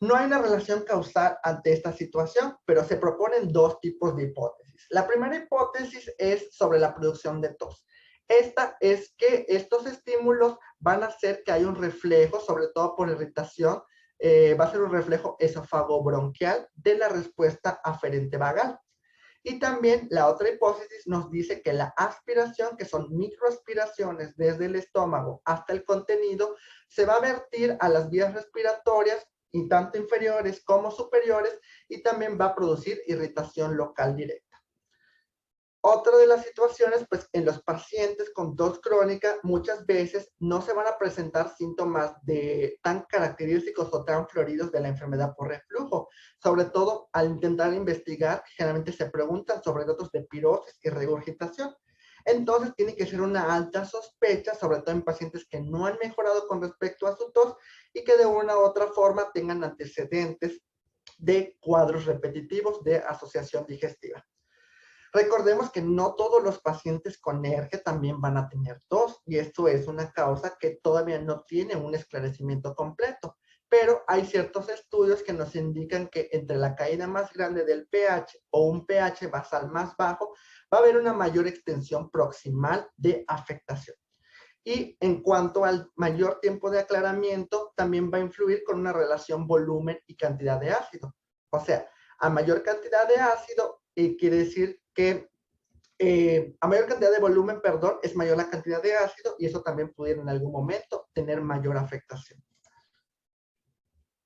No hay una relación causal ante esta situación, pero se proponen dos tipos de hipótesis. La primera hipótesis es sobre la producción de tos. Esta es que estos estímulos van a hacer que haya un reflejo, sobre todo por irritación, va a ser un reflejo esofagobronquial de la respuesta aferente vagal. Y también la otra hipótesis nos dice que la aspiración, que son microaspiraciones desde el estómago hasta el contenido, se va a vertir a las vías respiratorias, y tanto inferiores como superiores, y también va a producir irritación local directa. Otra de las situaciones, pues en los pacientes con tos crónica, muchas veces no se van a presentar síntomas tan característicos o tan floridos de la enfermedad por reflujo. Sobre todo al intentar investigar, generalmente se preguntan sobre datos de pirosis y regurgitación. Entonces tiene que ser una alta sospecha, sobre todo en pacientes que no han mejorado con respecto a su tos y que de una u otra forma tengan antecedentes de cuadros repetitivos de asociación digestiva. Recordemos que no todos los pacientes con ERGE también van a tener tos y esto es una causa que todavía no tiene un esclarecimiento completo, pero hay ciertos estudios que nos indican que entre la caída más grande del pH o un pH basal más bajo va a haber una mayor extensión proximal de afectación. Y en cuanto al mayor tiempo de aclaramiento, también va a influir con una relación volumen y cantidad de ácido. O sea, a mayor cantidad de ácido, quiere decir que a mayor cantidad de volumen, perdón, es mayor la cantidad de ácido y eso también pudiera en algún momento tener mayor afectación.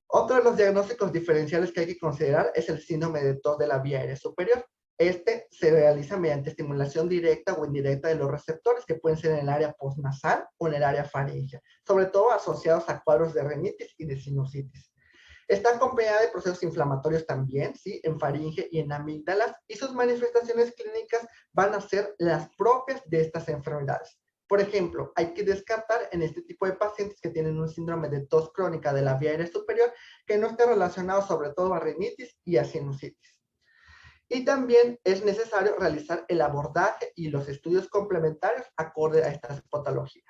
Otro de los diagnósticos diferenciales que hay que considerar es el síndrome de tos de la vía aérea superior. Este se realiza mediante estimulación directa o indirecta de los receptores que pueden ser en el área postnasal o en el área faríngea, sobre todo asociados a cuadros de rinitis y de sinusitis. Está acompañada de procesos inflamatorios también, ¿sí? En faringe y en amígdalas, y sus manifestaciones clínicas van a ser las propias de estas enfermedades. Por ejemplo, hay que descartar en este tipo de pacientes que tienen un síndrome de tos crónica de la vía aérea superior que no esté relacionado sobre todo a rinitis y a sinusitis. Y también es necesario realizar el abordaje y los estudios complementarios acorde a estas patologías.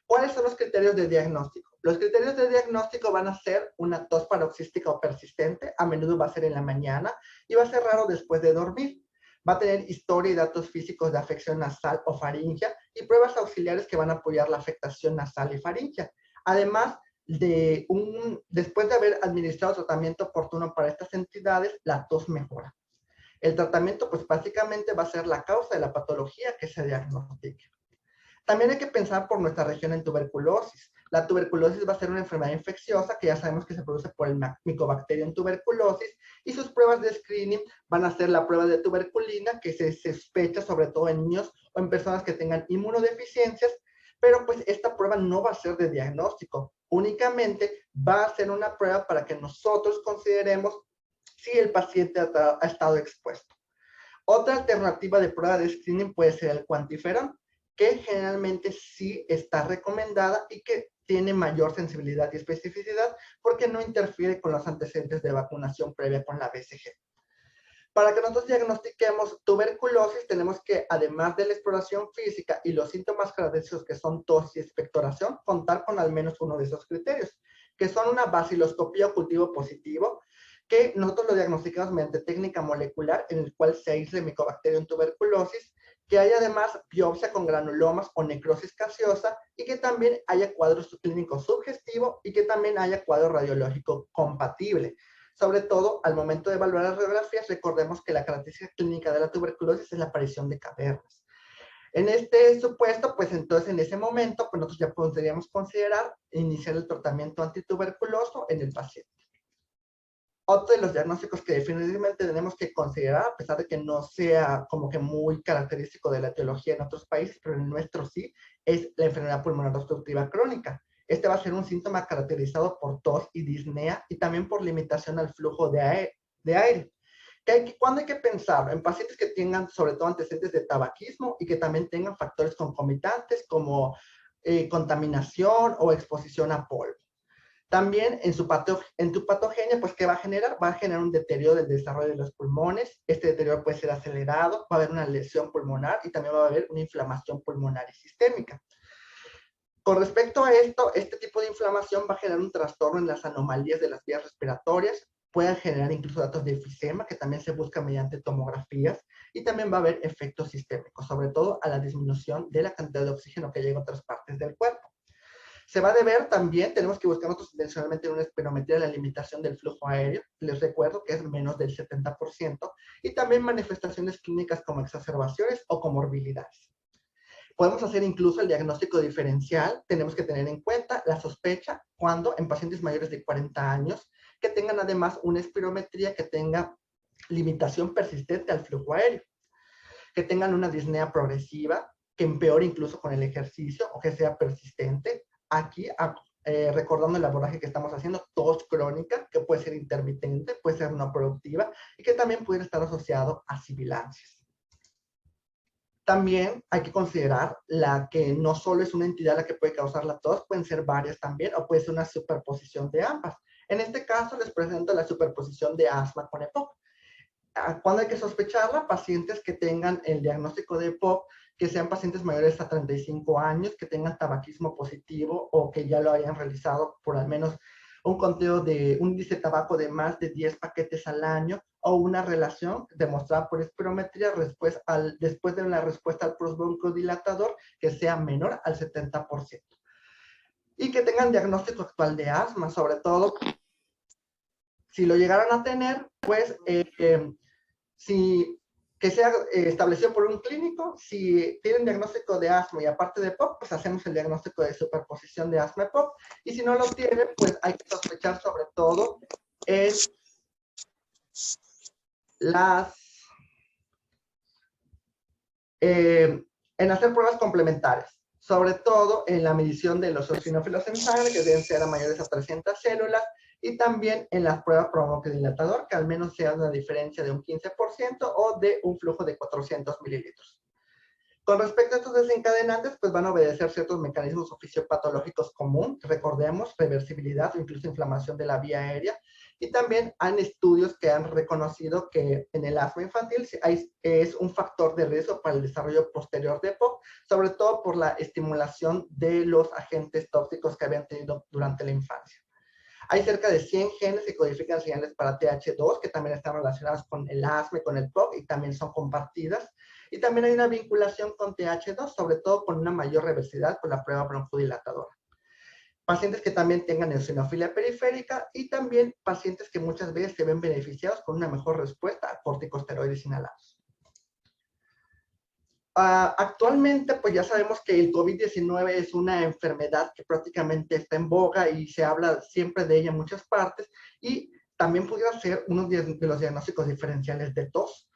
¿Cuáles son los criterios de diagnóstico? Los criterios de diagnóstico van a ser una tos paroxística o persistente, a menudo va a ser en la mañana y va a ser raro después de dormir. Va a tener historia y datos físicos de afección nasal o faríngea y pruebas auxiliares que van a apoyar la afectación nasal y faríngea. Además, después de haber administrado tratamiento oportuno para estas entidades, la tos mejora. El tratamiento, pues básicamente va a ser la causa de la patología que se diagnostique. También hay que pensar por nuestra región en tuberculosis. La tuberculosis va a ser una enfermedad infecciosa que ya sabemos que se produce por el Mycobacterium tuberculosis y sus pruebas de screening van a ser la prueba de tuberculina que se sospecha sobre todo en niños o en personas que tengan inmunodeficiencias, pero pues esta prueba no va a ser de diagnóstico, únicamente va a ser una prueba para que nosotros consideremos si el paciente ha estado expuesto. Otra alternativa de prueba de screening puede ser el cuantiferón, que generalmente sí está recomendada y que tiene mayor sensibilidad y especificidad porque no interfiere con los antecedentes de vacunación previa con la BCG. Para que nosotros diagnostiquemos tuberculosis, tenemos que, además de la exploración física y los síntomas característicos que son tos y expectoración, contar con al menos uno de esos criterios, que son una baciloscopía o cultivo positivo, que nosotros lo diagnosticamos mediante técnica molecular en el cual se aísle Mycobacterium tuberculosis, que haya además biopsia con granulomas o necrosis caseosa y que también haya cuadro clínico subjetivo y que también haya cuadro radiológico compatible. Sobre todo, al momento de evaluar las radiografías, recordemos que la característica clínica de la tuberculosis es la aparición de cavernas. En este supuesto, pues entonces en ese momento, pues nosotros ya podríamos considerar iniciar el tratamiento antituberculoso en el paciente. Otro de los diagnósticos que definitivamente tenemos que considerar, a pesar de que no sea como que muy característico de la etiología en otros países, pero en el nuestro sí, es la enfermedad pulmonar obstructiva crónica. Este va a ser un síntoma caracterizado por tos y disnea y también por limitación al flujo de aire. ¿Cuándo hay que pensar? En pacientes que tengan sobre todo antecedentes de tabaquismo y que también tengan factores concomitantes como contaminación o exposición a polvo. También en tu patogenia, pues, ¿qué va a generar? Va a generar un deterioro del desarrollo de los pulmones. Este deterioro puede ser acelerado, va a haber una lesión pulmonar y también va a haber una inflamación pulmonar y sistémica. Con respecto a esto, este tipo de inflamación va a generar un trastorno en las anomalías de las vías respiratorias, puede generar incluso datos de efisema, que también se busca mediante tomografías, y también va a haber efectos sistémicos, sobre todo a la disminución de la cantidad de oxígeno que llega a otras partes del cuerpo. Se va a deber también, tenemos que buscar nosotros intencionalmente en una espirometría la limitación del flujo aéreo, les recuerdo que es menos del 70%, y también manifestaciones clínicas como exacerbaciones o comorbilidades. Podemos hacer incluso el diagnóstico diferencial, tenemos que tener en cuenta la sospecha cuando en pacientes mayores de 40 años que tengan además una espirometría que tenga limitación persistente al flujo aéreo, que tengan una disnea progresiva, que empeore incluso con el ejercicio o que sea persistente. Aquí, recordando el abordaje que estamos haciendo, tos crónica, que puede ser intermitente, puede ser no productiva y que también puede estar asociado a sibilancias. También hay que considerar la que no solo es una entidad la que puede causar la tos, pueden ser varias también, o puede ser una superposición de ambas. En este caso les presento la superposición de asma con EPOC. ¿Cuándo hay que sospecharla? Pacientes que tengan el diagnóstico de EPOC, que sean pacientes mayores a 35 años, que tengan tabaquismo positivo o que ya lo hayan realizado por al menos un conteo de un índice de tabaco de más de 10 paquetes al año o una relación demostrada por espirometría después de una respuesta al pulso broncodilatador que sea menor al 70%. Y que tengan diagnóstico actual de asma, sobre todo si lo llegaran a tener, pues que sea establecido por un clínico. Si tienen diagnóstico de asma y aparte de EPOC, pues hacemos el diagnóstico de superposición de asma-EPOC. Y si no lo tienen, pues hay que sospechar sobre todo en en hacer pruebas complementarias, sobre todo en la medición de los eosinófilos en sangre, que deben ser a mayores a 300 células, y también en las pruebas broncodilatador, que al menos sea una diferencia de un 15% o de un flujo de 400 mililitros. Con respecto a estos desencadenantes, pues van a obedecer ciertos mecanismos fisiopatológicos comunes, recordemos, reversibilidad o incluso inflamación de la vía aérea, y también hay estudios que han reconocido que en el asma infantil es un factor de riesgo para el desarrollo posterior de EPOC, sobre todo por la estimulación de los agentes tóxicos que habían tenido durante la infancia. Hay cerca de 100 genes que codifican señales para TH2, que también están relacionadas con el asma y con el POC, y también son compartidas. Y también hay una vinculación con TH2, sobre todo con una mayor reversibilidad con la prueba broncodilatadora. Pacientes que también tengan eosinofilia periférica y también pacientes que muchas veces se ven beneficiados con una mejor respuesta a corticosteroides inhalados. Actualmente, pues ya sabemos que el COVID-19 es una enfermedad que prácticamente está en boga y se habla siempre de ella en muchas partes, y también pudiera ser uno de los diagnósticos diferenciales de tos.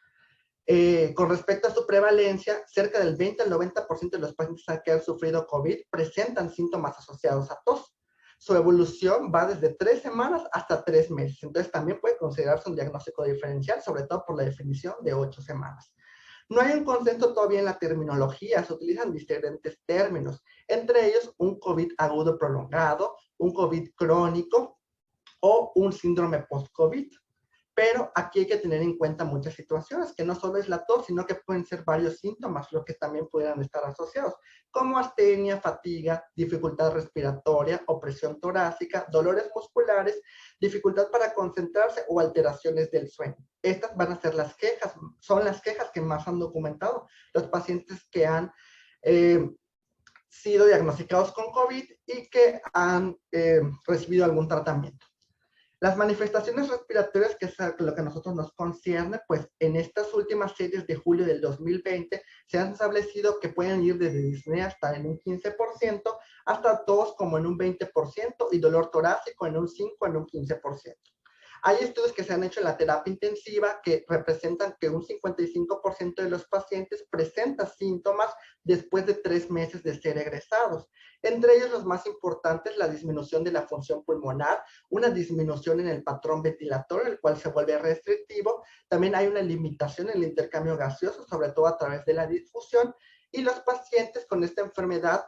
Con respecto a su prevalencia, cerca del 20 al 90% de los pacientes que han sufrido COVID presentan síntomas asociados a tos. Su evolución va desde 3 semanas hasta 3 meses. Entonces también puede considerarse un diagnóstico diferencial, sobre todo por la definición de 8 semanas. No hay un consenso todavía en la terminología, se utilizan diferentes términos, entre ellos un COVID agudo prolongado, un COVID crónico o un síndrome post-COVID. Pero aquí hay que tener en cuenta muchas situaciones, que no solo es la tos, sino que pueden ser varios síntomas, los que también pudieran estar asociados, como astenia, fatiga, dificultad respiratoria, opresión torácica, dolores musculares, dificultad para concentrarse o alteraciones del sueño. Estas van a ser las quejas, son las quejas que más han documentado los pacientes que han sido diagnosticados con COVID y que han recibido algún tratamiento. Las manifestaciones respiratorias, que es lo que a nosotros nos concierne, pues en estas últimas series de julio del 2020 se han establecido que pueden ir desde disnea hasta en un 15%, hasta tos como en un 20% y dolor torácico en un 5, en un 15%. Hay estudios que se han hecho en la terapia intensiva que representan que un 55% de los pacientes presenta síntomas después de 3 meses de ser egresados. Entre ellos, los más importantes, la disminución de la función pulmonar, una disminución en el patrón ventilatorio, el cual se vuelve restrictivo. También hay una limitación en el intercambio gaseoso, sobre todo a través de la difusión. Y los pacientes con esta enfermedad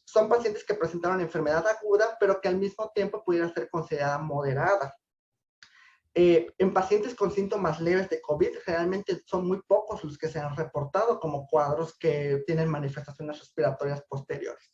son pacientes que presentaron enfermedad aguda, pero que al mismo tiempo pudiera ser considerada moderada. En pacientes con síntomas leves de COVID, realmente son muy pocos los que se han reportado como cuadros que tienen manifestaciones respiratorias posteriores.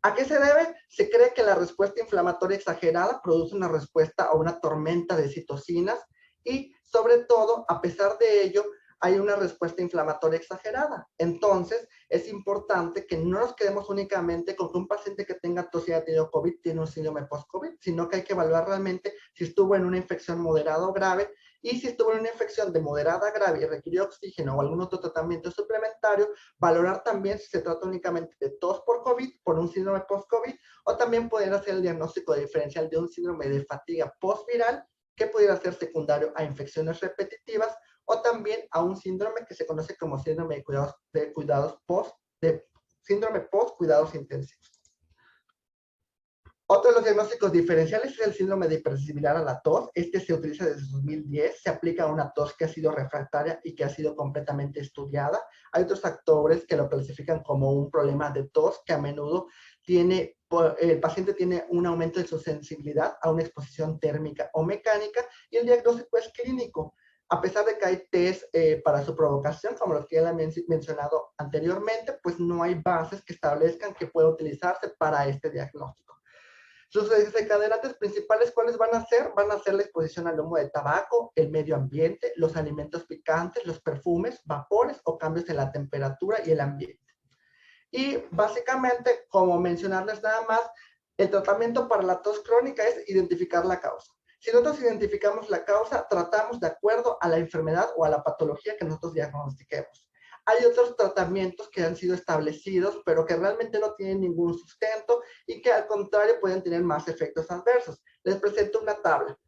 ¿A qué se debe? Se cree que la respuesta inflamatoria exagerada produce una respuesta a una tormenta de citocinas y, sobre todo, a pesar de ello, hay una respuesta inflamatoria exagerada. Entonces, es importante que no nos quedemos únicamente con que un paciente que tenga tos y haya tenido COVID tiene un síndrome post-COVID, sino que hay que evaluar realmente si estuvo en una infección moderada o grave, y si estuvo en una infección de moderada a grave y requirió oxígeno o algún otro tratamiento suplementario, valorar también si se trata únicamente de tos por COVID, por un síndrome post-COVID, o también poder hacer el diagnóstico diferencial de un síndrome de fatiga post-viral que pudiera ser secundario a infecciones repetitivas o también a un síndrome que se conoce como síndrome síndrome post cuidados intensivos. Otro de los diagnósticos diferenciales es el síndrome de hipersensibilidad a la tos. Este se utiliza desde 2010, se aplica a una tos que ha sido refractaria y que ha sido completamente estudiada. Hay otros factores que lo clasifican como un problema de tos que a menudo el paciente tiene un aumento de su sensibilidad a una exposición térmica o mecánica y el diagnóstico es clínico. A pesar de que hay test para su provocación, como los que ya le he mencionado anteriormente, pues no hay bases que establezcan que pueda utilizarse para este diagnóstico. Sus desencadenantes principales, ¿cuáles van a ser? Van a ser la exposición al humo de tabaco, el medio ambiente, los alimentos picantes, los perfumes, vapores o cambios en la temperatura y el ambiente. Y básicamente, como mencionarles nada más, el tratamiento para la tos crónica es identificar la causa. Si nosotros identificamos la causa, tratamos de acuerdo a la enfermedad o a la patología que nosotros diagnostiquemos. Hay otros tratamientos que han sido establecidos, pero que realmente no tienen ningún sustento y que al contrario pueden tener más efectos adversos. Les presento una tabla.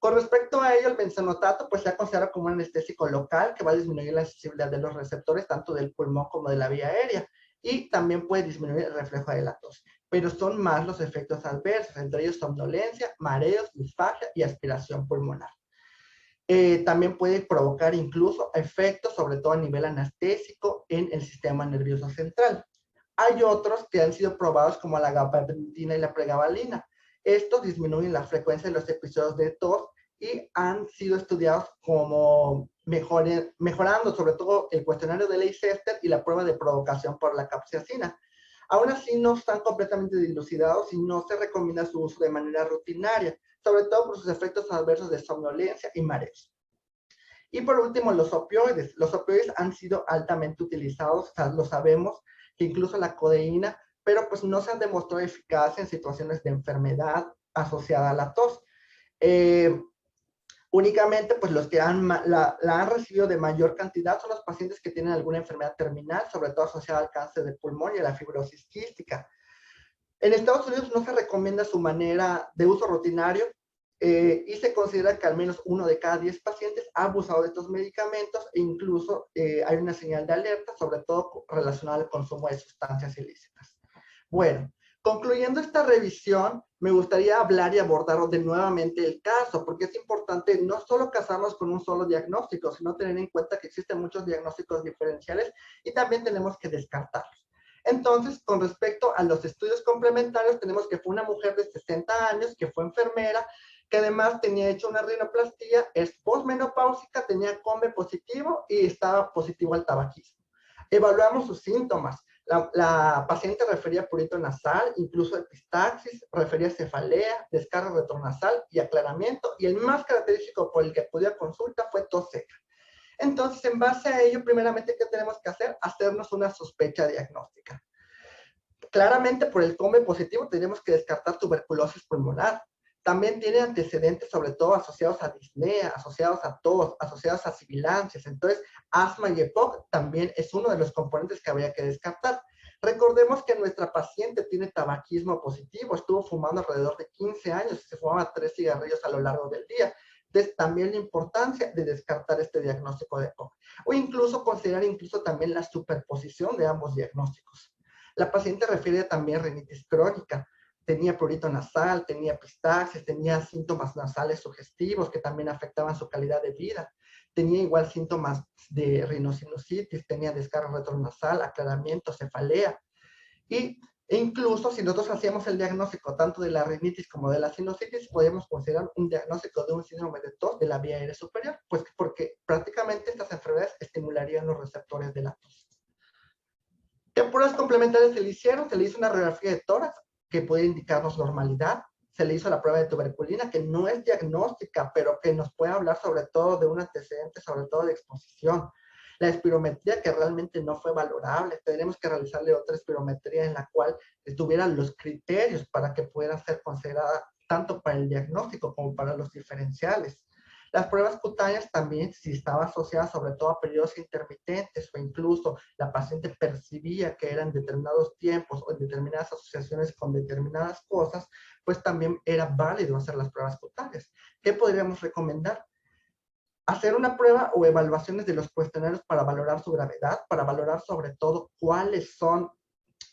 Con respecto a ello, el benzenotato pues se ha considerado como un anestésico local que va a disminuir la sensibilidad de los receptores tanto del pulmón como de la vía aérea y también puede disminuir el reflejo de la tos. Pero son más los efectos adversos, entre ellos somnolencia, mareos, disfagia y aspiración pulmonar. También puede provocar incluso efectos, sobre todo a nivel anestésico, en el sistema nervioso central. Hay otros que han sido probados como la gabapentina y la pregabalina. Estos disminuyen la frecuencia de los episodios de tos y han sido estudiados como mejorando sobre todo el cuestionario de Leicester y la prueba de provocación por la capsaicina. Aún así no están completamente dilucidados y no se recomienda su uso de manera rutinaria, sobre todo por sus efectos adversos de somnolencia y mareos. Y por último, los opioides. Los opioides han sido altamente utilizados, o sea, lo sabemos, que incluso la codeína, pero pues no se han demostrado eficacia en situaciones de enfermedad asociada a la tos. Únicamente, pues los que la han recibido de mayor cantidad son los pacientes que tienen alguna enfermedad terminal, sobre todo asociada al cáncer de pulmón y a la fibrosis quística. En Estados Unidos no se recomienda su manera de uso rutinario y se considera que al menos 1 de cada 10 pacientes ha abusado de estos medicamentos e incluso hay una señal de alerta, sobre todo relacionada al consumo de sustancias ilícitas. Bueno, concluyendo esta revisión, me gustaría hablar y abordar de nuevamente el caso, porque es importante no solo casarnos con un solo diagnóstico, sino tener en cuenta que existen muchos diagnósticos diferenciales y también tenemos que descartarlos. Entonces, con respecto a los estudios complementarios, tenemos que fue una mujer de 60 años que fue enfermera, que además tenía hecho una rinoplastia, es posmenopáusica, tenía COMBE positivo y estaba positivo al tabaquismo. Evaluamos sus síntomas. La paciente refería prurito nasal, incluso epistaxis, refería cefalea, descarga retronasal y aclaramiento, y el más característico por el que acudía a consulta fue tos seca. Entonces, en base a ello, primeramente, ¿qué tenemos que hacer? Hacernos una sospecha diagnóstica. Claramente, por el COMBE positivo, tenemos que descartar tuberculosis pulmonar. También tiene antecedentes, sobre todo asociados a disnea, asociados a tos, asociados a sibilancias. Entonces, asma y EPOC también es uno de los componentes que habría que descartar. Recordemos que nuestra paciente tiene tabaquismo positivo, estuvo fumando alrededor de 15 años y se fumaba 3 cigarrillos a lo largo del día. Entonces, también la importancia de descartar este diagnóstico de EPOC. O incluso considerar incluso también la superposición de ambos diagnósticos. La paciente refiere también rinitis crónica. Tenía prurito nasal, tenía epistaxis, tenía síntomas nasales sugestivos que también afectaban su calidad de vida. Tenía igual síntomas de rinosinusitis, tenía descarga retronasal, aclaramiento, cefalea. E incluso si nosotros hacíamos el diagnóstico tanto de la rinitis como de la sinusitis, podemos considerar un diagnóstico de un síndrome de tos de la vía aérea superior, pues porque prácticamente estas enfermedades estimularían los receptores de la tos. ¿Qué pruebas complementarias se le hicieron? Se le hizo una radiografía de tórax que puede indicarnos normalidad. Se le hizo la prueba de tuberculina, que no es diagnóstica, pero que nos puede hablar sobre todo de un antecedente, sobre todo de exposición. La espirometría, que realmente no fue valorable. Tendremos que realizarle otra espirometría en la cual estuvieran los criterios para que pudiera ser considerada tanto para el diagnóstico como para los diferenciales. Las pruebas cutáneas también, si estaba asociada sobre todo a periodos intermitentes o incluso la paciente percibía que eran determinados tiempos o en determinadas asociaciones con determinadas cosas, pues también era válido hacer las pruebas cutáneas. ¿Qué podríamos recomendar? Hacer una prueba o evaluaciones de los cuestionarios para valorar su gravedad, para valorar sobre todo cuáles son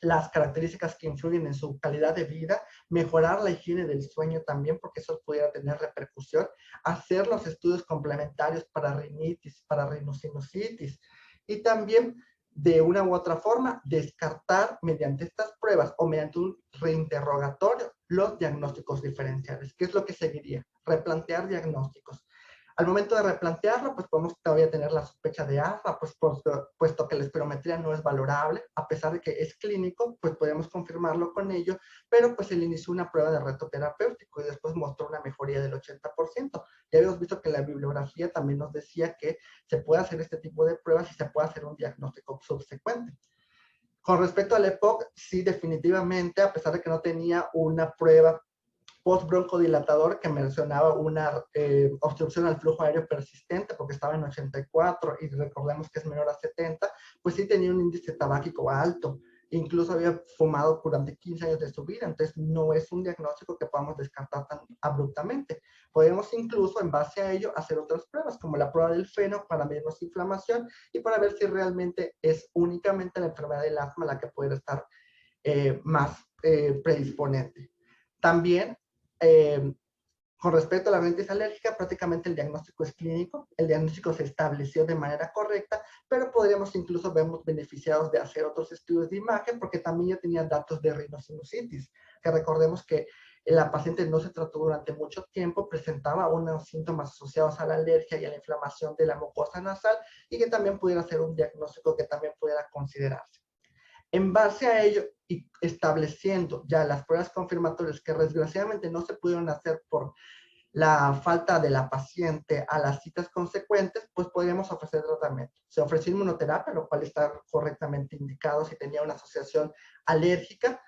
las características que influyen en su calidad de vida, mejorar la higiene del sueño también, porque eso pudiera tener repercusión, hacer los estudios complementarios para rinitis, para rinosinusitis, y también de una u otra forma descartar mediante estas pruebas o mediante un reinterrogatorio los diagnósticos diferenciales. ¿Qué es lo que seguiría? Replantear diagnósticos. Al momento de replantearlo, pues podemos todavía tener la sospecha de asma, pues puesto que la espirometría no es valorable, a pesar de que es clínico, pues podemos confirmarlo con ello, pero pues él inició una prueba de reto terapéutico y después mostró una mejoría del 80%. Ya habíamos visto que la bibliografía también nos decía que se puede hacer este tipo de pruebas y se puede hacer un diagnóstico subsecuente. Con respecto al EPOC, sí, definitivamente, a pesar de que no tenía una prueba postbroncodilatador que mencionaba una obstrucción al flujo aéreo persistente porque estaba en 84 y recordemos que es menor a 70, pues sí tenía un índice tabáquico alto. Incluso había fumado durante 15 años de su vida, entonces no es un diagnóstico que podamos descartar tan abruptamente. Podemos incluso en base a ello hacer otras pruebas, como la prueba del feno para medirnos inflamación y para ver si realmente es únicamente la enfermedad del asma la que puede estar más predisponente. También con respecto a la rinitis alérgica, prácticamente el diagnóstico es clínico, el diagnóstico se estableció de manera correcta, pero podríamos incluso vernos beneficiados de hacer otros estudios de imagen porque también ya tenía datos de rinosinusitis, que recordemos que la paciente no se trató durante mucho tiempo, presentaba unos síntomas asociados a la alergia y a la inflamación de la mucosa nasal y que también pudiera ser un diagnóstico que también pudiera considerarse. En base a ello y estableciendo ya las pruebas confirmatorias que desgraciadamente no se pudieron hacer por la falta de la paciente a las citas consecuentes, pues podríamos ofrecer tratamiento. Se ofreció inmunoterapia, lo cual está correctamente indicado si tenía una asociación alérgica.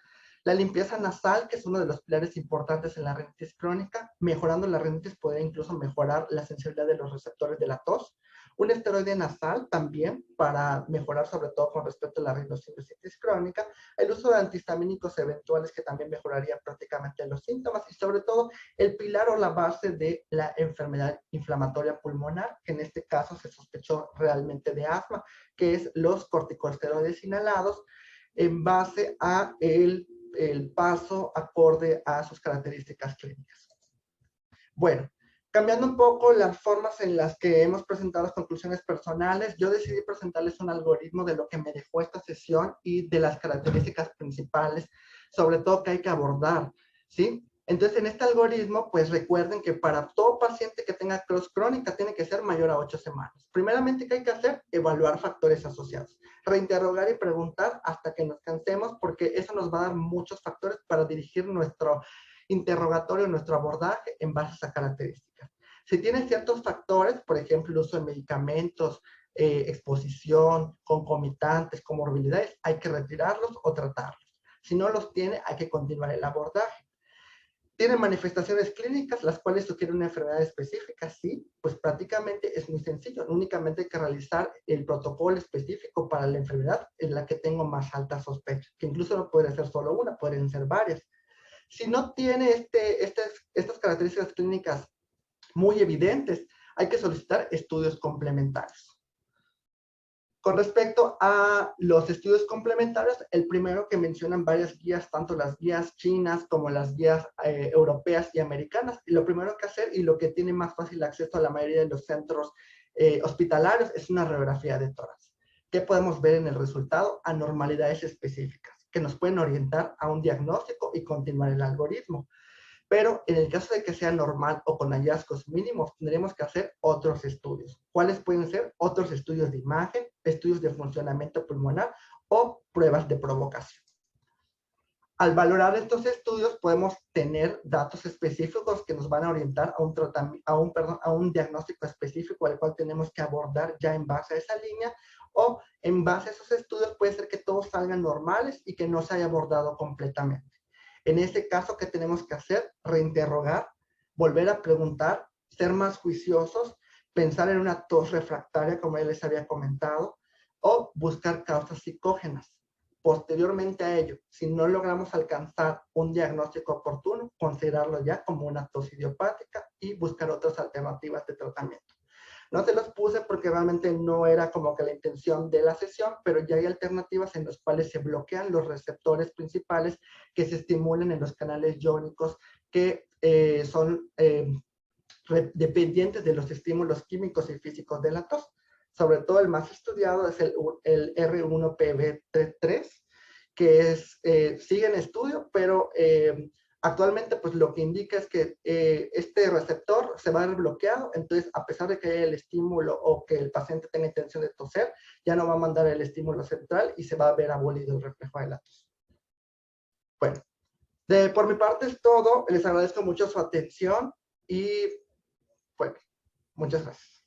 La limpieza nasal, que es uno de los pilares importantes en la rinitis crónica, mejorando la rinitis puede incluso mejorar la sensibilidad de los receptores de la tos. Un esteroide nasal también para mejorar sobre todo con respecto a la rinosinusitis crónica. El uso de antihistamínicos eventuales que también mejoraría prácticamente los síntomas y sobre todo el pilar o la base de la enfermedad inflamatoria pulmonar, que en este caso se sospechó realmente de asma, que es los corticosteroides inhalados en base a el paso acorde a sus características clínicas. Bueno, cambiando un poco las formas en las que hemos presentado las conclusiones personales, yo decidí presentarles un algoritmo de lo que me dejó esta sesión y de las características principales, sobre todo que hay que abordar, ¿sí? Entonces, en este algoritmo, pues recuerden que para todo paciente que tenga tos crónica tiene que ser mayor a 8 semanas. Primeramente, ¿qué hay que hacer? Evaluar factores asociados. Reinterrogar y preguntar hasta que nos cansemos, porque eso nos va a dar muchos factores para dirigir nuestro interrogatorio, nuestro abordaje en base a esas características. Si tiene ciertos factores, por ejemplo, el uso de medicamentos, exposición, concomitantes, comorbilidades, hay que retirarlos o tratarlos. Si no los tiene, hay que continuar el abordaje. ¿Tiene manifestaciones clínicas las cuales sugieren una enfermedad específica? Sí, pues prácticamente es muy sencillo. Únicamente hay que realizar el protocolo específico para la enfermedad en la que tengo más alta sospecha, que incluso no puede ser solo una, pueden ser varias. Si no tiene estas características clínicas muy evidentes, hay que solicitar estudios complementarios. Con respecto a los estudios complementarios, el primero que mencionan varias guías, tanto las guías chinas como las guías europeas y americanas, y lo primero que hacer y lo que tiene más fácil acceso a la mayoría de los centros hospitalarios es una radiografía de tórax. ¿Qué podemos ver en el resultado? Anormalidades específicas que nos pueden orientar a un diagnóstico y continuar el algoritmo. Pero en el caso de que sea normal o con hallazgos mínimos, tendremos que hacer otros estudios. ¿Cuáles pueden ser? Otros estudios de imagen, estudios de funcionamiento pulmonar o pruebas de provocación. Al valorar estos estudios, podemos tener datos específicos que nos van a orientar a un diagnóstico específico al cual tenemos que abordar ya en base a esa línea, o en base a esos estudios puede ser que todos salgan normales y que no se haya abordado completamente. En este caso, ¿qué tenemos que hacer? Reinterrogar, volver a preguntar, ser más juiciosos, pensar en una tos refractaria, como ya les había comentado, o buscar causas psicógenas. Posteriormente a ello, si no logramos alcanzar un diagnóstico oportuno, considerarlo ya como una tos idiopática y buscar otras alternativas de tratamiento. No te los puse porque realmente no era como que la intención de la sesión, pero ya hay alternativas en las cuales se bloquean los receptores principales que se estimulan en los canales iónicos que son dependientes de los estímulos químicos y físicos de la tos. Sobre todo el más estudiado es el R1PB3, que sigue en estudio, pero actualmente pues lo que indica es que este receptor se va a ver bloqueado, entonces a pesar de que haya el estímulo o que el paciente tenga intención de toser, ya no va a mandar el estímulo central y se va a ver abolido el reflejo de la tos. Bueno, por mi parte es todo, les agradezco mucho su atención y bueno, muchas gracias.